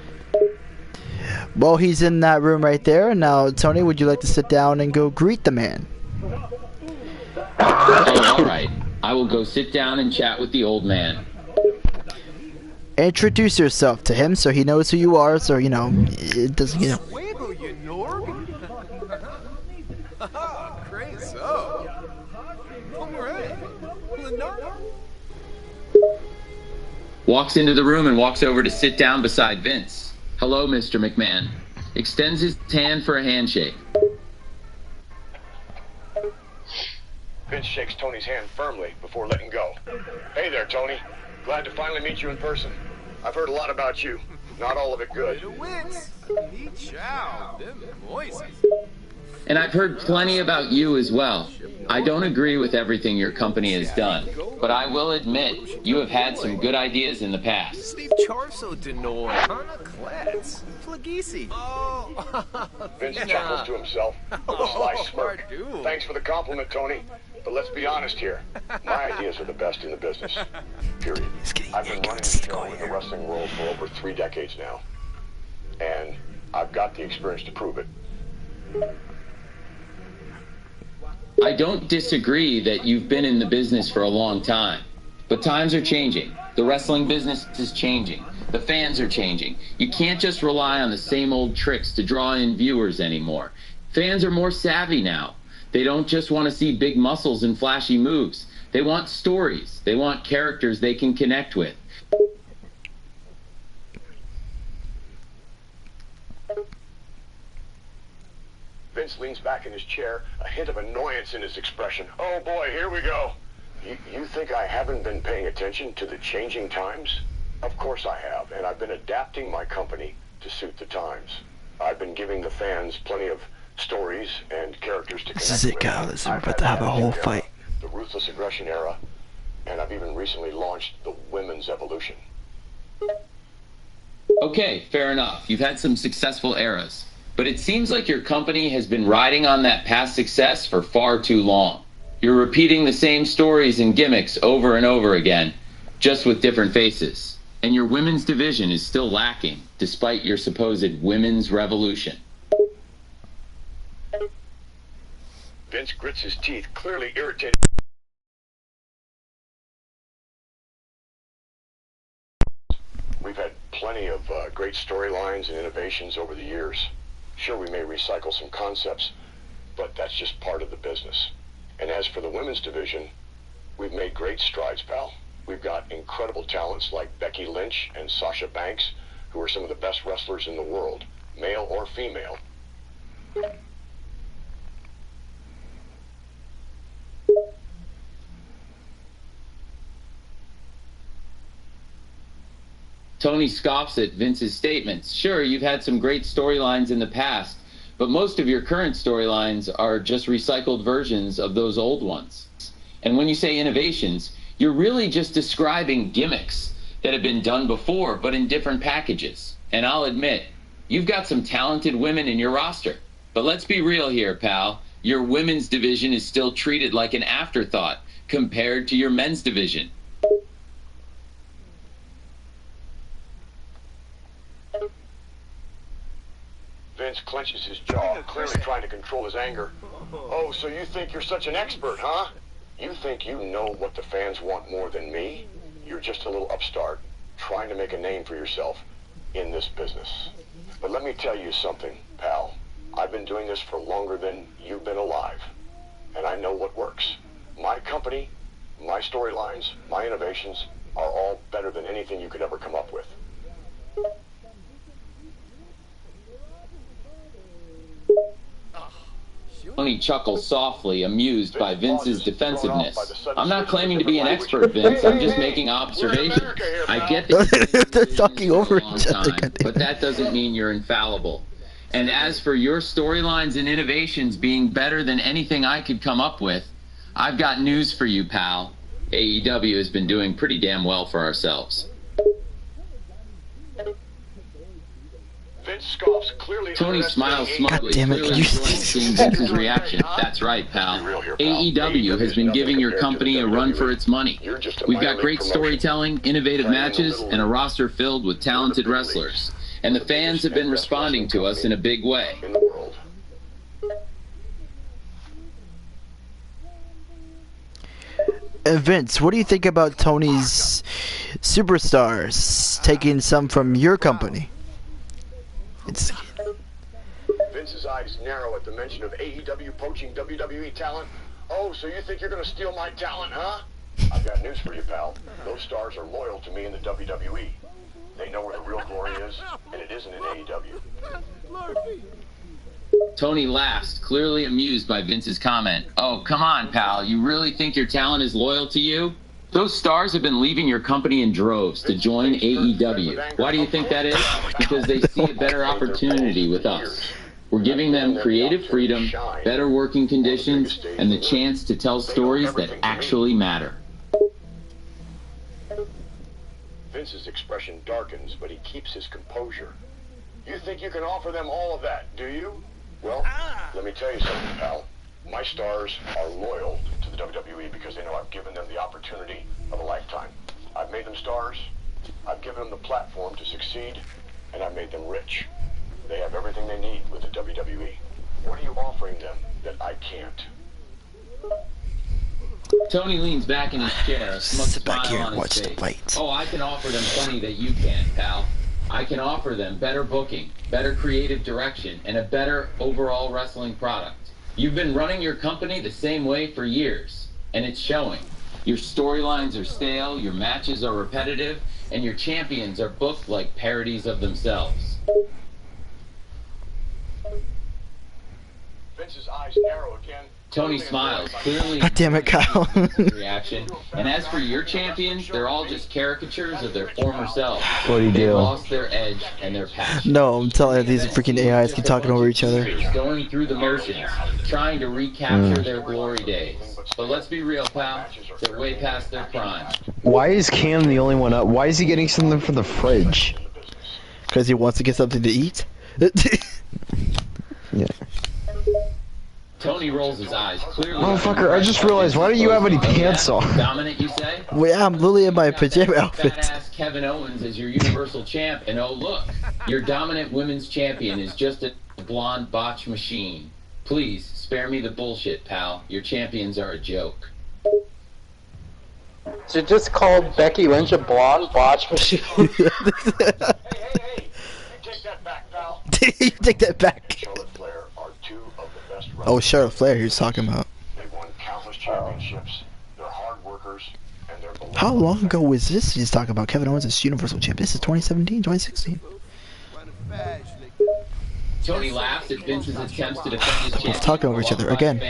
Well, he's in that room right there. Now, Tony, would you like to sit down and go greet the man? Oh, all right. I will go sit down and chat with the old man. Introduce yourself to him so he knows who you are, so, you know, it doesn't, you know. Walks into the room and walks over to sit down beside Vince. Hello, Mr. McMahon. Extends his hand for a handshake. Vince shakes Tony's hand firmly before letting go. Hey there, Tony. Glad to finally meet you in person. I've heard a lot about you. Not all of it good. And I've heard plenty about you as well. I don't agree with everything your company has done, but I will admit you have had some good ideas in the past. Vince chuckles to himself with a sly smirk. Thanks for the compliment, Tony. But let's be honest here. My ideas are the best in the business. Period. I've been running the show in the wrestling world for over 3 decades now. And I've got the experience to prove it. I don't disagree that you've been in the business for a long time, but times are changing. The wrestling business is changing. The fans are changing. You can't just rely on the same old tricks to draw in viewers anymore. Fans are more savvy now. They don't just want to see big muscles and flashy moves. They want stories. They want characters they can connect with. Vince leans back in his chair, a hint of annoyance in his expression. Oh boy, here we go. You think I haven't been paying attention to the changing times? Of course I have, and I've been adapting my company to suit the times. I've been giving the fans plenty of stories and characters to connect with. This is it, guys. We're about to have a whole fight. The Ruthless Aggression era, and I've even recently launched the Women's Evolution. Okay, fair enough. You've had some successful eras. But it seems like your company has been riding on that past success for far too long. You're repeating the same stories and gimmicks over and over again, just with different faces. And your women's division is still lacking, despite your supposed women's revolution. Vince grits his teeth, clearly irritated. We've had plenty of great storylines and innovations over the years. Sure, we may recycle some concepts, but that's just part of the business. And as for the women's division, we've made great strides, pal. We've got incredible talents like Becky Lynch and Sasha Banks, who are some of the best wrestlers in the world, male or female. Tony scoffs at Vince's statements. Sure, you've had some great storylines in the past, but most of your current storylines are just recycled versions of those old ones. And when you say innovations, you're really just describing gimmicks that have been done before, but in different packages. And I'll admit, you've got some talented women in your roster. But let's be real here, pal. Your women's division is still treated like an afterthought compared to your men's division. Vince clenches his jaw, clearly trying to control his anger. Oh, so you think you're such an expert, huh? You think you know what the fans want more than me? You're just a little upstart, trying to make a name for yourself, in this business. But let me tell you something, pal. I've been doing this for longer than you've been alive, and I know what works. My company, my storylines, my innovations are all better than anything you could ever come up with. Tony chuckles softly, amused by Vince's defensiveness. I'm not claiming to be an expert, Vince. I'm just making observations. I get that they're talking over each other, but that doesn't mean you're infallible. And as for your storylines and innovations being better than anything I could come up with, I've got news for you, pal. AEW has been doing pretty damn well for ourselves. Vince scoffs, clearly. Tony smiles smugly, clearly seeing Vince's reaction. That's right, pal. AEW has been giving your company a run for its money. We've got great storytelling, innovative matches, and a roster filled with talented wrestlers. And the fans have been responding to us in a big way. Vince, what do you think about Tony's superstars taking some from your company? Vince's eyes narrow at the mention of AEW poaching WWE talent. Oh, so you think you're going to steal my talent, huh? I've got news for you, pal. Those stars are loyal to me in the WWE. They know where the real glory is, and it isn't in AEW. Tony laughs, clearly amused by Vince's comment. Oh, come on, pal. You really think your talent is loyal to you? Those stars have been leaving your company in droves to join AEW. Why do you think that is? Because they see a better opportunity with us. We're giving them creative freedom, better working conditions, and the chance to tell stories that actually matter. Vince's expression darkens, but he keeps his composure. You think you can offer them all of that, do you? Well, let me tell you something, pal. My stars are loyal to the WWE because they know I've given them the opportunity of a lifetime. I've made them stars, I've given them the platform to succeed, and I've made them rich. They have everything they need with the WWE. What are you offering them that I can't? Tony leans back in his chair, a smug smile on his face. Oh, I can offer them plenty that you can't, pal. I can offer them better booking, better creative direction, and a better overall wrestling product. You've been running your company the same way for years, and it's showing. Your storylines are stale, your matches are repetitive, and your champions are booked like parodies of themselves. Vince's eyes narrow again. Tony smiles, clearly God damn it, Kyle. reaction. And as for your champions, they're all just caricatures of their former selves. What do you do? They've lost their edge and their passion. No, I'm telling you, these freaking AIs keep talking over each other. Going through the motions, trying to recapture their glory days. But let's be real, pal. They're way past their prime. Why is Cam the only one up? Why is he getting something from the fridge? Because he wants to get something to eat? Yeah. Tony rolls his eyes, clearly. Motherfucker, I just realized, why don't you have any pants on? Dominant, you say? Well, yeah, I'm literally in my pajama outfit. Badass Kevin Owens as your Universal Champ, and oh look, your dominant women's champion is just a blonde botch machine. Please, spare me the bullshit, pal. Your champions are a joke. So just called Becky Lynch a blonde botch machine. Hey, you take that back, pal. You take that back. Charlotte Flair are two of the best Oh, Charlotte Flair, he was talking about. They've won countless championships. They're hard workers, and they're beloved. How long ago was this he's talking about? Kevin Owens is Universal Champ. This is 2017, 2016. Tony laughs at Vince's attempts to defend his championship. Talking over each other again.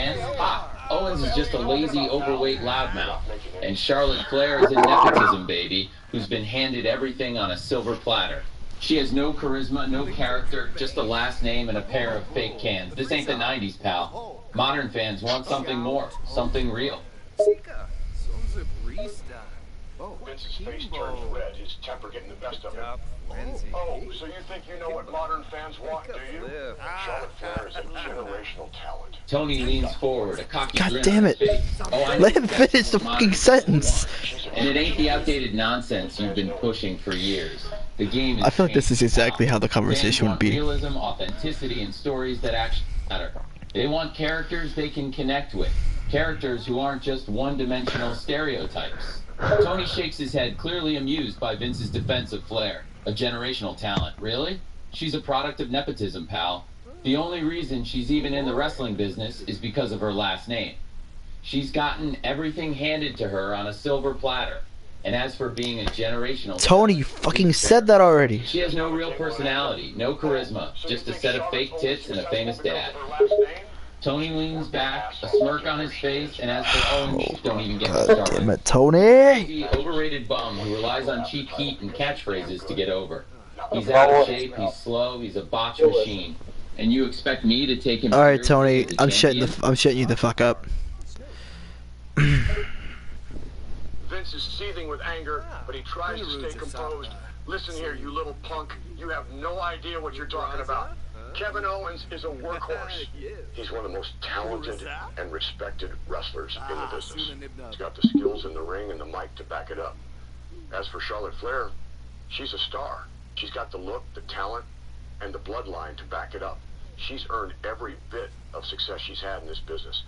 Owens is just a lazy, overweight loudmouth. And Charlotte Flair is a nepotism baby who's been handed everything on a silver platter. She has no charisma, no character, just a last name and a pair of fake cans. This ain't the 90s, pal. Modern fans want something more, something real. Vince's face turns red, his temper getting the best of him. Oh, so you think you know what modern fans want, do you? Charlotte Flair is a generational talent. Tony leans forward, a cocky God grin damn on it. his face. Oh, Let him finish the fucking sentence. And it ain't the outdated nonsense you've been pushing for years. The game is I feel like this is exactly how the conversation would be. Realism, authenticity, and stories that actually matter. They want characters they can connect with. Characters who aren't just one-dimensional stereotypes. Tony shakes his head, clearly amused by Vince's defense of Flair. A generational talent, really? She's a product of nepotism, pal. The only reason she's even in the wrestling business is because of her last name. She's gotten everything handed to her on a silver platter. And as for being a generational... Tony, you fucking said that already. She has no real personality, no charisma, just a set of fake tits and a famous dad. Tony leans back, a smirk on his face, and as for Owen, don't even get me started. Damn it, Tony! He's the overrated bum who relies on cheap heat and catchphrases to get over. He's out of shape, he's slow, he's a botch machine. And you expect me to take him... Alright, Tony, I'm shutting you the fuck up. Vince is seething with anger, but he tries to stay composed. Listen here, you little punk. You have no idea what you're talking about. Kevin Owens is a workhorse. He's one of the most talented and respected wrestlers in the business. He's got the skills in the ring and the mic to back it up. As for Charlotte Flair, she's a star. She's got the look, the talent, and the bloodline to back it up. She's earned every bit of success she's had in this business.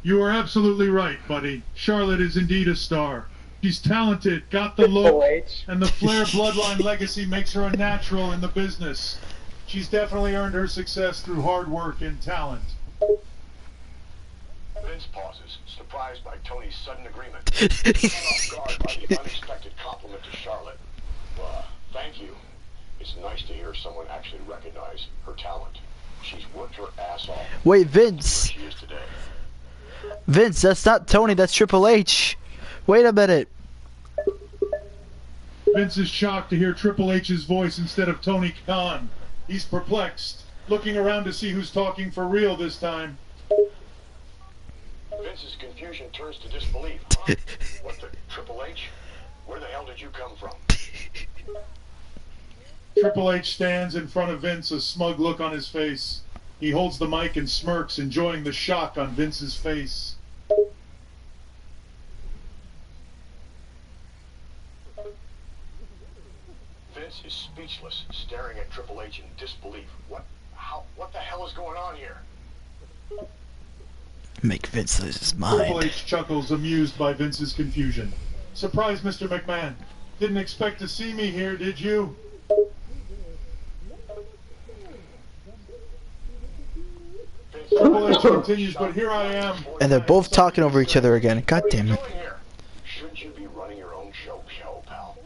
You are absolutely right, buddy. Charlotte is indeed a star. She's talented, got the look, and the Flair bloodline legacy makes her a natural in the business. She's definitely earned her success through hard work and talent. Vince pauses, surprised by Tony's sudden agreement. He's caught off guard by the unexpected compliment to Charlotte. Thank you. It's nice to hear someone actually recognize her talent. She's worked her ass off. Wait, Vince. She is today. Vince, that's not Tony, that's Triple H. Wait a minute. Vince is shocked to hear Triple H's voice instead of Tony Khan. He's perplexed, looking around to see who's talking for real this time. Vince's confusion turns to disbelief. Huh? What the Triple H? Where the hell did you come from? Triple H stands in front of Vince, a smug look on his face. He holds the mic and smirks, enjoying the shock on Vince's face. Vince is speechless, staring at Triple H in disbelief. What the hell is going on here? Make Vince lose his mind. Triple H chuckles, amused by Vince's confusion. Surprise, Mr. McMahon. Didn't expect to see me here, did you? Triple H continues, but here I am. And they're both talking over each other again. God damn it. Shouldn't you be running your own show, pal?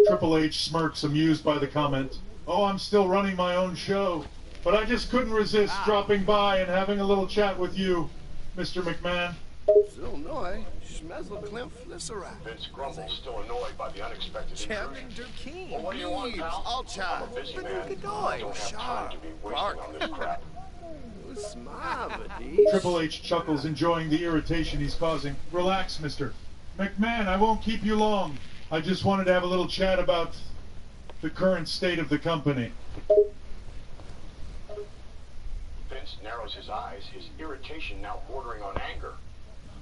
Triple H smirks, amused by the comment. Oh, I'm still running my own show. But I just couldn't resist dropping by and having a little chat with you, Mr. McMahon. Vince grumbles, still annoyed by the unexpected intrusion. Well, what do you want, pal? I'm a busy man. I don't have time to be wasting on this crap. Triple H chuckles, enjoying the irritation he's causing. Relax, Mr. McMahon, I won't keep you long. I just wanted to have a little chat about the current state of the company. Vince narrows his eyes, his irritation now bordering on anger.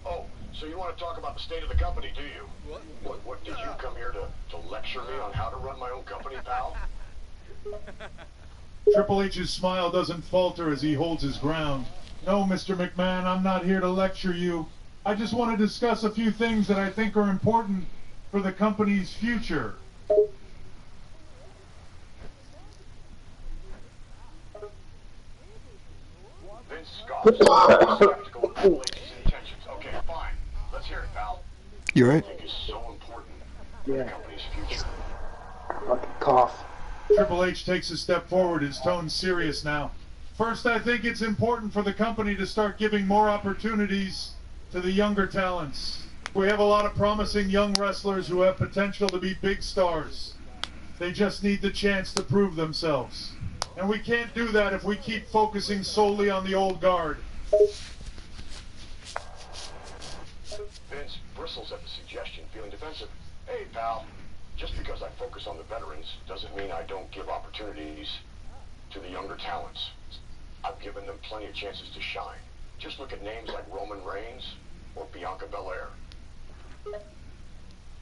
Oh, so you want to talk about the state of the company, do you? What did you come here to lecture me on how to run my own company, pal? Triple H's smile doesn't falter as he holds his ground. No, Mr. McMahon, I'm not here to lecture you. I just want to discuss a few things that I think are important for the company's future. Vince scoffs, skeptical of Triple H's intentions. Okay, fine. Let's hear it, pal. You're right. I think is so important for the company's future. Fucking cough. Triple H takes a step forward, his tone serious now. First, I think it's important for the company to start giving more opportunities to the younger talents. We have a lot of promising young wrestlers who have potential to be big stars. They just need the chance to prove themselves. And we can't do that if we keep focusing solely on the old guard. Vince bristles at the suggestion, feeling defensive. Hey, pal, just because I focus on the veterans doesn't mean I don't give opportunities to the younger talents. I've given them plenty of chances to shine. Just look at names like Roman Reigns or Bianca Belair.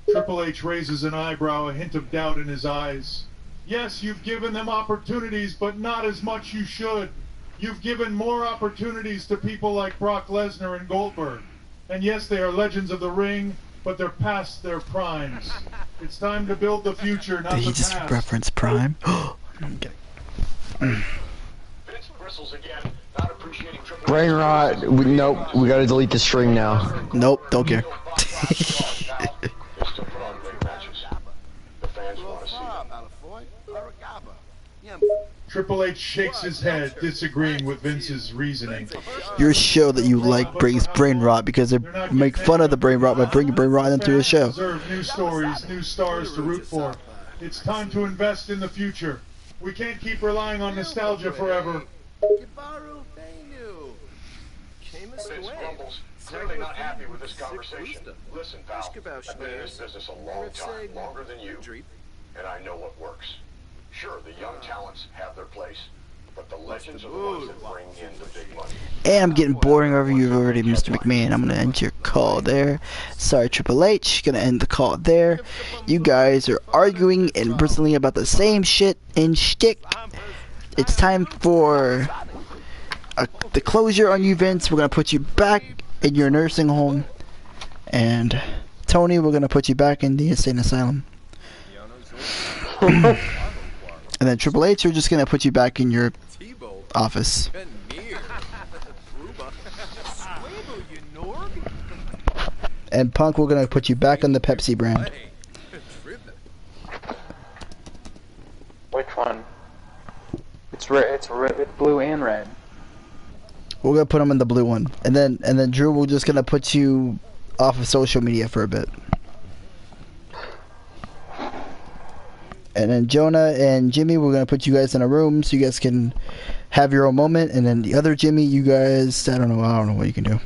Triple H raises an eyebrow, a hint of doubt in his eyes. Yes, you've given them opportunities, but not as much you should. You've given more opportunities to people like Brock Lesnar and Goldberg. And yes, they are legends of the ring, but they're past their primes. It's time to build the future, not Did he the just past. reference Prime? I'm kidding. Brain rot. Nope. We gotta delete the string now. Nope. Don't care. Triple H shakes his head, disagreeing with Vince's reasoning. Your show that you like brings brain rot because they make fun of the brain rot by bringing brain rot into a show. Deserve new stories, new stars to root for. It's time to invest in the future. We can't keep relying on nostalgia forever. Vince grumbles, clearly not happy with this conversation. Listen, pal, I've been in this business a long time, longer than you, and I know what works. Sure, the young talents have their place, but the legends are the ones that bring in the big money. Hey, I'm getting boring over you already, Mr. McMahon. I'm gonna end your call there. Sorry, Triple H. Gonna end the call there. You guys are arguing and bristling about the same shit and shtick. It's time for the closure on you, Vince. We're gonna put you back in your nursing home, and Tony, we're gonna put you back in the insane asylum. And then Triple H, we're just gonna put you back in your office. And Punk, we're gonna put you back on the Pepsi brand. Which one? It's red. It's blue and red. We're gonna put him in the blue one, and then Drew, we're just gonna put you off of social media for a bit. And then Jonah and Jimmy, we're gonna put you guys in a room so you guys can have your own moment. And then the other Jimmy, you guys, I don't know what you can do.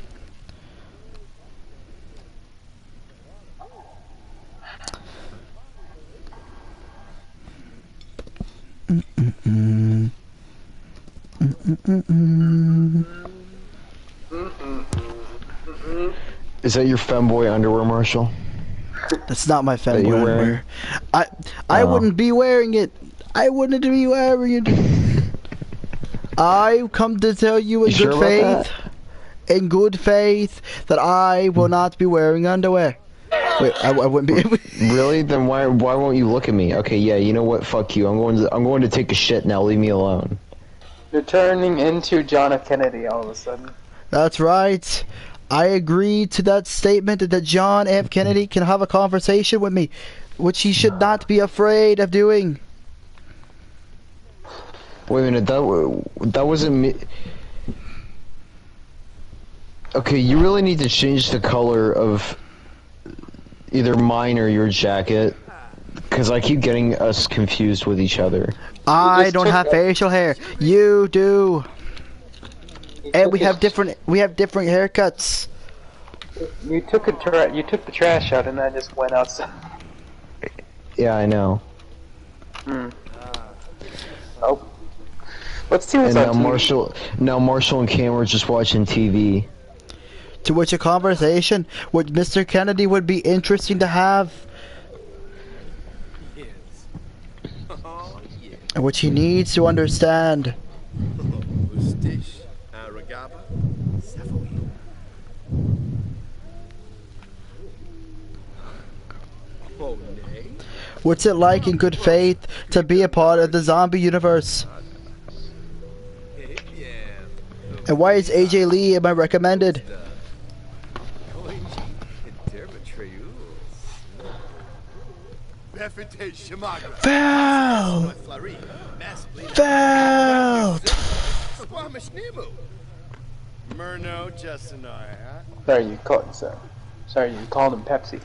Is that your femboy underwear, Marshall? That's not my femboy underwear. I wouldn't be wearing it. I wouldn't be wearing it. I come to tell you in good faith, that I will not be wearing underwear. Wait, I wouldn't be. Really? Then why won't you look at me? Okay, yeah. You know what? Fuck you. I'm going to take a shit now. Leave me alone. You're turning into John F. Kennedy all of a sudden. That's right. I agree to that statement that John F. Kennedy can have a conversation with me, which he should not be afraid of doing. Wait a minute, that wasn't me. Okay, you really need to change the color of either mine or your jacket, because I keep getting us confused with each other. I don't have facial hair. You do. And we have different haircuts. You took the trash out, and I just went outside. Yeah, I know. Nope. Let's see what's and on now Marshall and Cam were just watching TV. To which a conversation with Mr. Kennedy would be interesting to have. And which he needs to understand. What's it like in good faith to be a part of the zombie universe? And why is AJ Lee in my recommended? Foul! Foul! Sorry, you called him Pepsi.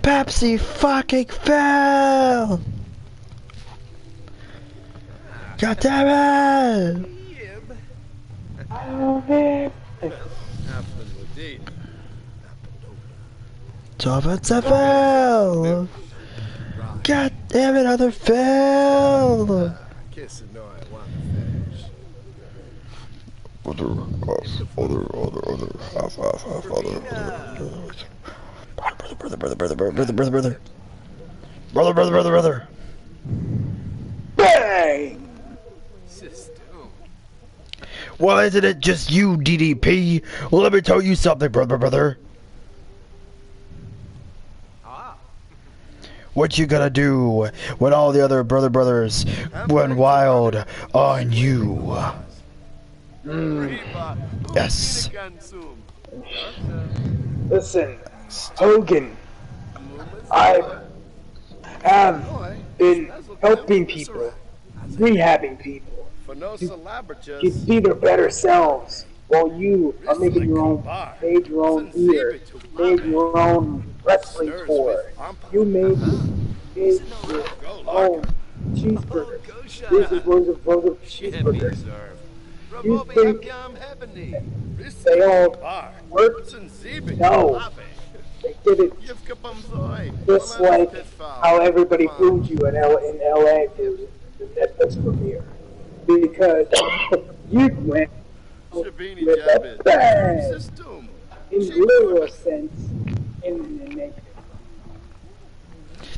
Pepsi fucking foul! God damn it! It's a foul! God damn it, other foul! Brother. Bang! Well, isn't it just you, DDP? Well, let me tell you something, brother. What you gonna do when all the other brothers went wild on you? Yes. Listen, Hogan, I have been helping people, rehabbing people, to be their better selves, while you are making your own, made your own beer, made your own wrestling tour. You made your own cheeseburgers. These are rows of cheeseburgers. You think they all worked? No. They did it just like how everybody fooled you in LA for the Netflix premiere. Because you went with a bang! In literal sense, in the negative.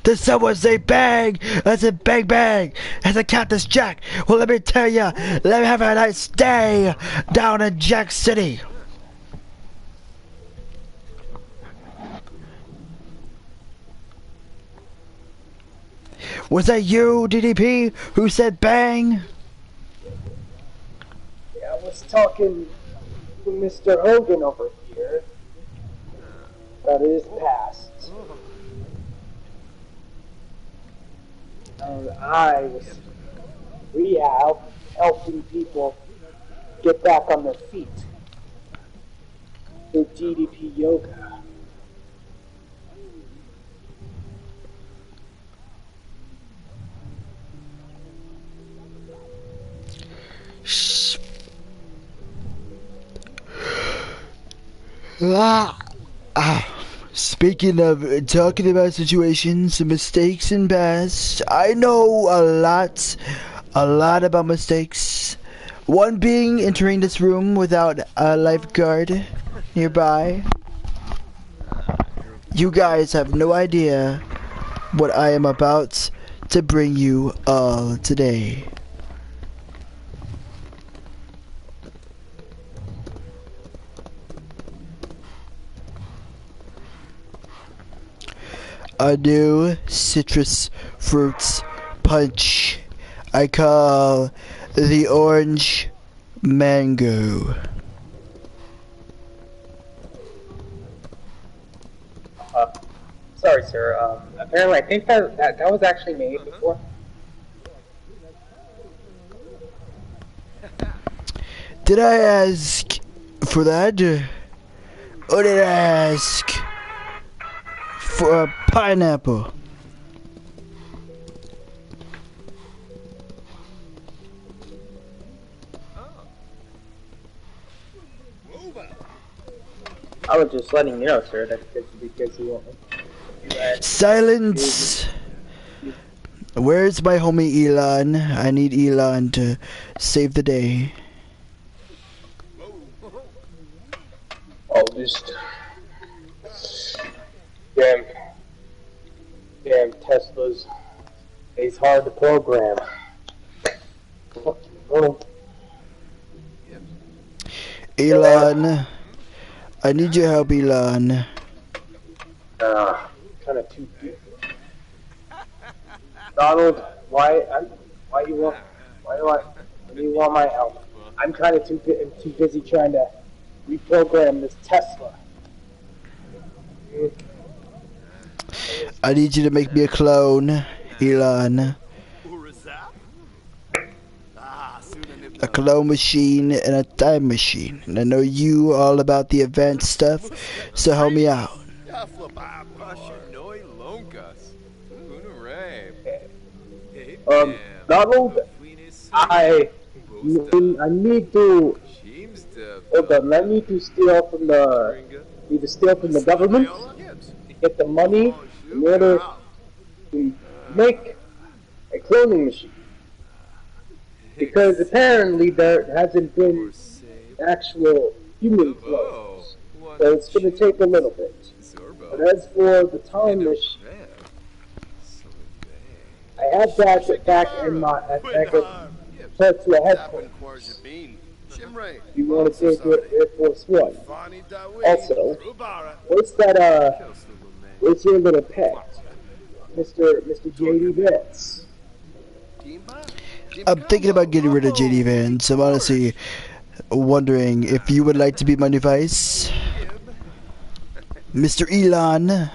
Did someone say bang? I said bang bang. As a Cactus Jack. Well, let me tell ya. Let me have a nice day down in Jack City. Was that you, DDP, who said bang? Yeah, I was talking to Mr. Hogan over here about his past. I was rehab, helping people get back on their feet with GDP yoga. Speaking of talking about situations and mistakes in past, I know a lot about mistakes. One being entering this room without a lifeguard nearby. You guys have no idea what I am about to bring you all today. A new citrus fruits punch I call the orange mango. Sorry, sir. Apparently, I think that was actually made before. Did I ask for that? Or did I ask for a pineapple? I was just letting you know, sir, that because you want me. Silence! Where's my homie Elon? I need Elon to save the day. Oh, just damn Teslas. It's hard to program. Elon, I need your help, Elon. Kind of too deep. Donald, why do you want my help? I'm kind of too busy trying to reprogram this Tesla. I need you to make me a clone, Elon. A clone machine and a time machine. And I know you all about the advanced stuff, so help me out. Donald, I need to. Hold on, I need to steal from the government, get the money in order to make a cloning machine. Because apparently there hasn't been actual human clones, so it's going to take a little bit. But as for the time machine, I had that back in my put to a headquarters. You want to take Air Force One. Also, where's your little pet, Mr. JD Vance? I'm thinking about getting rid of JD Vance. I'm honestly wondering if you would like to be my device, Mr. Elon. I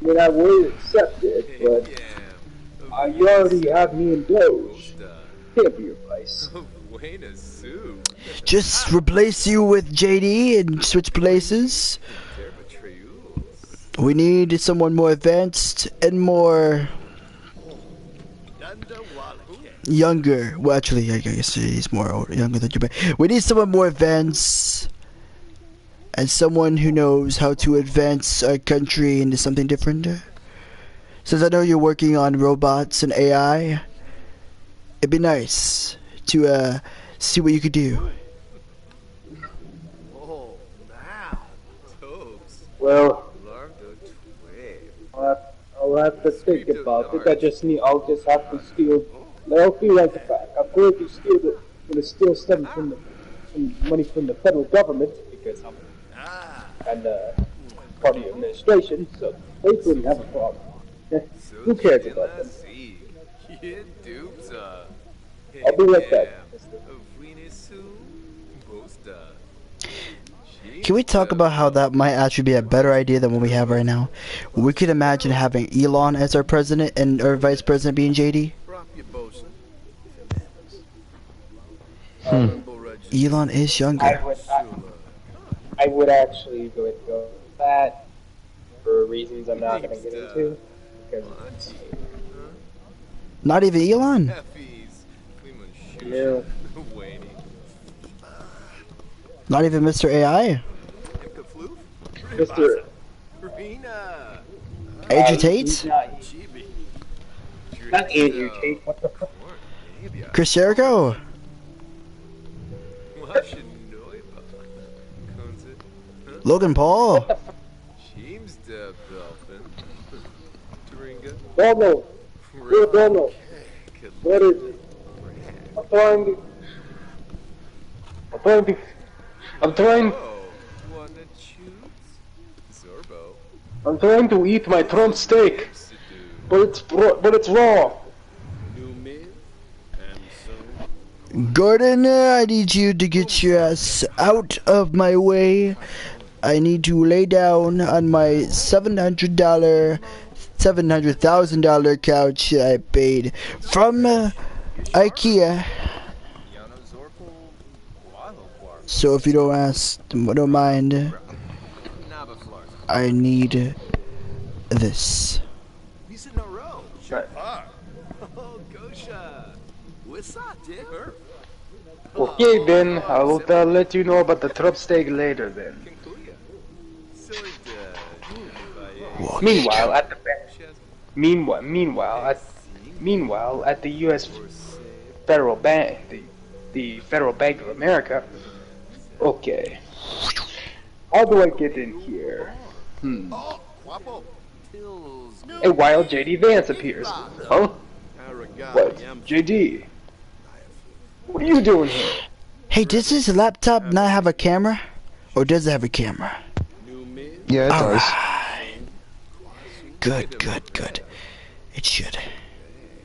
mean, I would accept it, but you already have me in Doge. Can't be your place. Just replace you with JD and switch places. We need someone more advanced and more younger. Well, actually, I guess he's more younger than you, but we need someone more advanced and someone who knows how to advance our country into something different. Since I know you're working on robots and AI, it'd be nice to see what you could do. Well, I'll have to think about it. I'll just have to steal. I'll feel like the fact. I'm going to steal stuff from money from the federal government because I'm part of the administration, so they wouldn't have a problem. Who cares about them? I'll be right back. Can we talk about how that might actually be a better idea than what we have right now? We could imagine having Elon as our president and our vice president being JD. Elon is younger. I would actually go with that for reasons I'm not going to get into. Because not even Elon? No. Not even Mr. AI? Mr. Andrew Tate? Not Andrew Tate, what the fuck? Chris Jericho? Logan Paul? Donald! Where's Donald? What is it? I'm trying to eat my Trump steak, but it's raw. Gordon, I need you to get your ass out of my way. I need to lay down on my $700,000 couch that I paid from IKEA. So if you don't mind, I need this. Okay then, I will let you know about the Trump steak later then. Meanwhile, at the U.S. Federal Bank, the Federal Bank of America. Okay. How do I get in here? A wild JD Vance appears. Huh? What? JD? What are you doing here? Hey, does this laptop not have a camera? Or does it have a camera? Yeah, it does. Good. It should.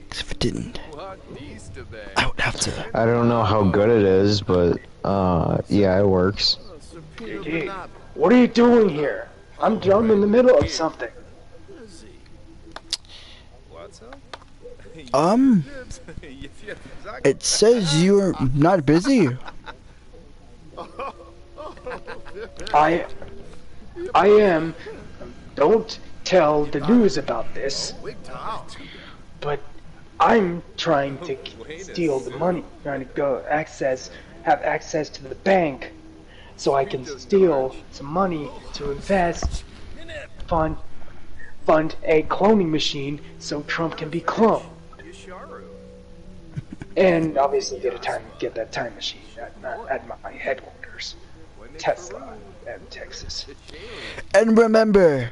Because if it didn't, I would have to. I don't know how good it is, but yeah, it works. JD, what are you doing here? I'm in the middle of something. It says you're not busy. I am. Don't tell the news about this. But I'm trying to steal the money, trying to have access to the bank, so I can steal some money to invest, fund a cloning machine so Trump can be cloned. And obviously get that time machine at my headquarters, Tesla, Texas. And remember,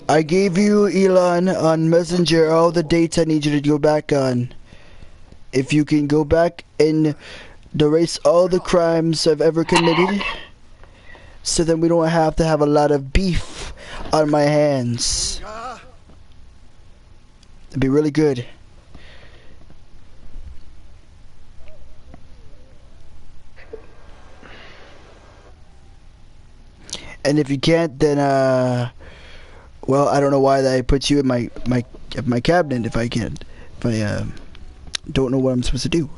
I gave you, Elon, on Messenger all the dates I need you to go back on. If you can go back and erase all the crimes I've ever committed, so then we don't have to have a lot of beef on my hands. It'd be really good. And if you can't, then well, I don't know why I put you in my cabinet if I can't. If I don't know what I'm supposed to do.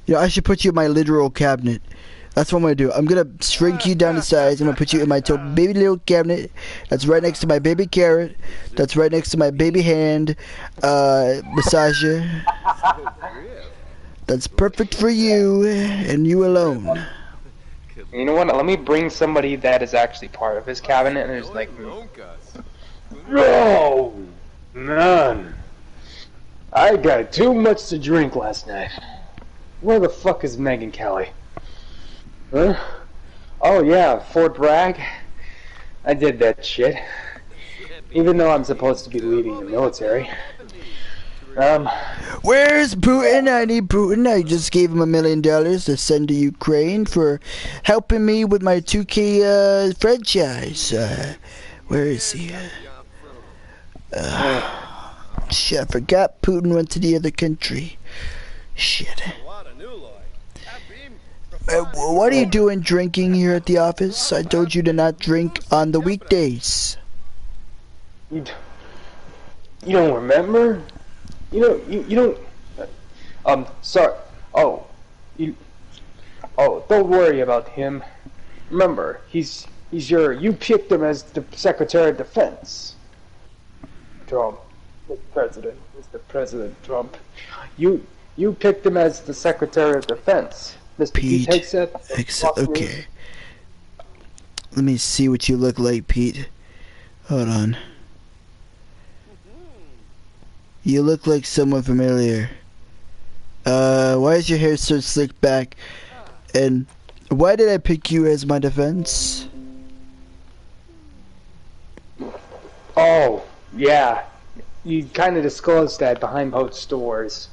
You know, I should put you in my literal cabinet. That's what I'm gonna do. I'm gonna shrink you down to size. I'm gonna put you in my baby little cabinet. That's right next to my baby carrot. That's right next to my baby hand massager. That's perfect for you and you alone. You know what? Let me bring somebody that is actually part of his cabinet and is like, no, man. I got too much to drink last night. Where the fuck is Megan Kelly? Huh? Oh yeah, Fort Bragg. I did that shit. Even though I'm supposed to be leaving the military. Where's Putin? I need Putin. I just gave him $1 million to send to Ukraine for helping me with my 2K franchise. Where is he? Shit, I forgot Putin went to the other country. Shit. What are you doing drinking here at the office? I told you to not drink on the weekdays. You don't remember? You don't. Sorry. Oh, don't worry about him. Remember, you picked him as the Secretary of Defense. Trump, Mr. President Trump. You picked him as the Secretary of Defense. Mr. Pete okay. Let me see what you look like, Pete. Hold on. You look like someone familiar. Why is your hair so slicked back? And why did I pick you as my defense? Oh, yeah. You kind of disclosed that behind both stores.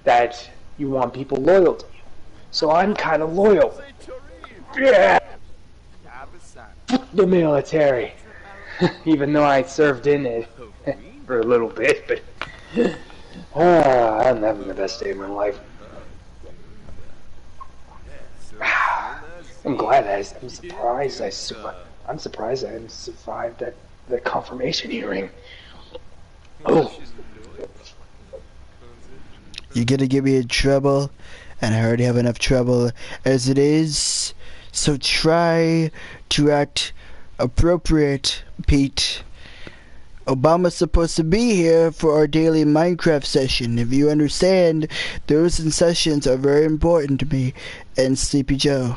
That you want people loyal to you. So I'm kind of loyal. Yeah. The military. Even though I served in it for a little bit, but I'm having the best day of my life. I'm glad I'm surprised I'm surprised I survived the confirmation hearing. Oh. You're gonna get me in trouble, and I already have enough trouble as it is. So try to act appropriate, Pete. Obama's supposed to be here for our daily Minecraft session. If you understand, those sessions are very important to me and Sleepy Joe.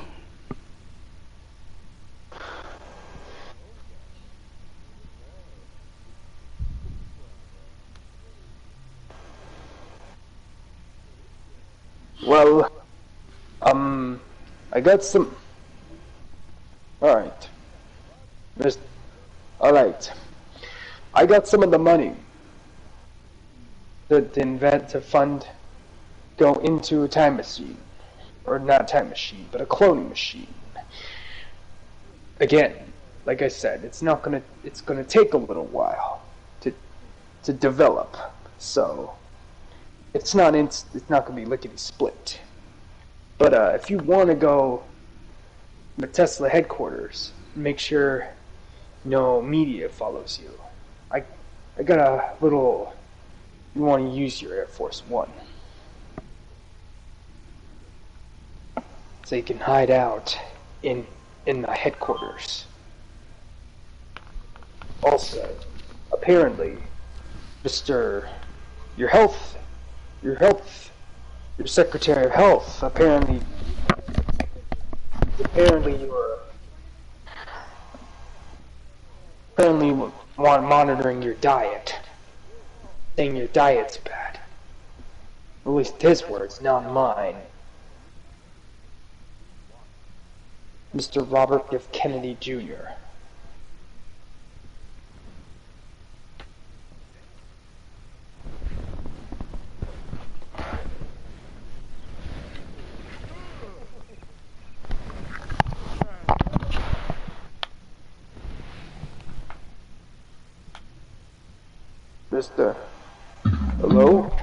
Well, I got some. Alright. Alright. I got some of the money to fund go into a time machine. Or not a time machine, but a cloning machine. Again, like I said, it's gonna take a little while to develop. So it's not gonna be lickety split. But if you want to go to the Tesla headquarters, make sure no media follows you. I got a little. You want to use your Air Force One, so you can hide out in the headquarters. Also, apparently, your Secretary of Health, apparently monitoring your diet, saying your diet's bad. At least his words, not mine. Mr. Robert F. Kennedy Jr. Mr. Hello?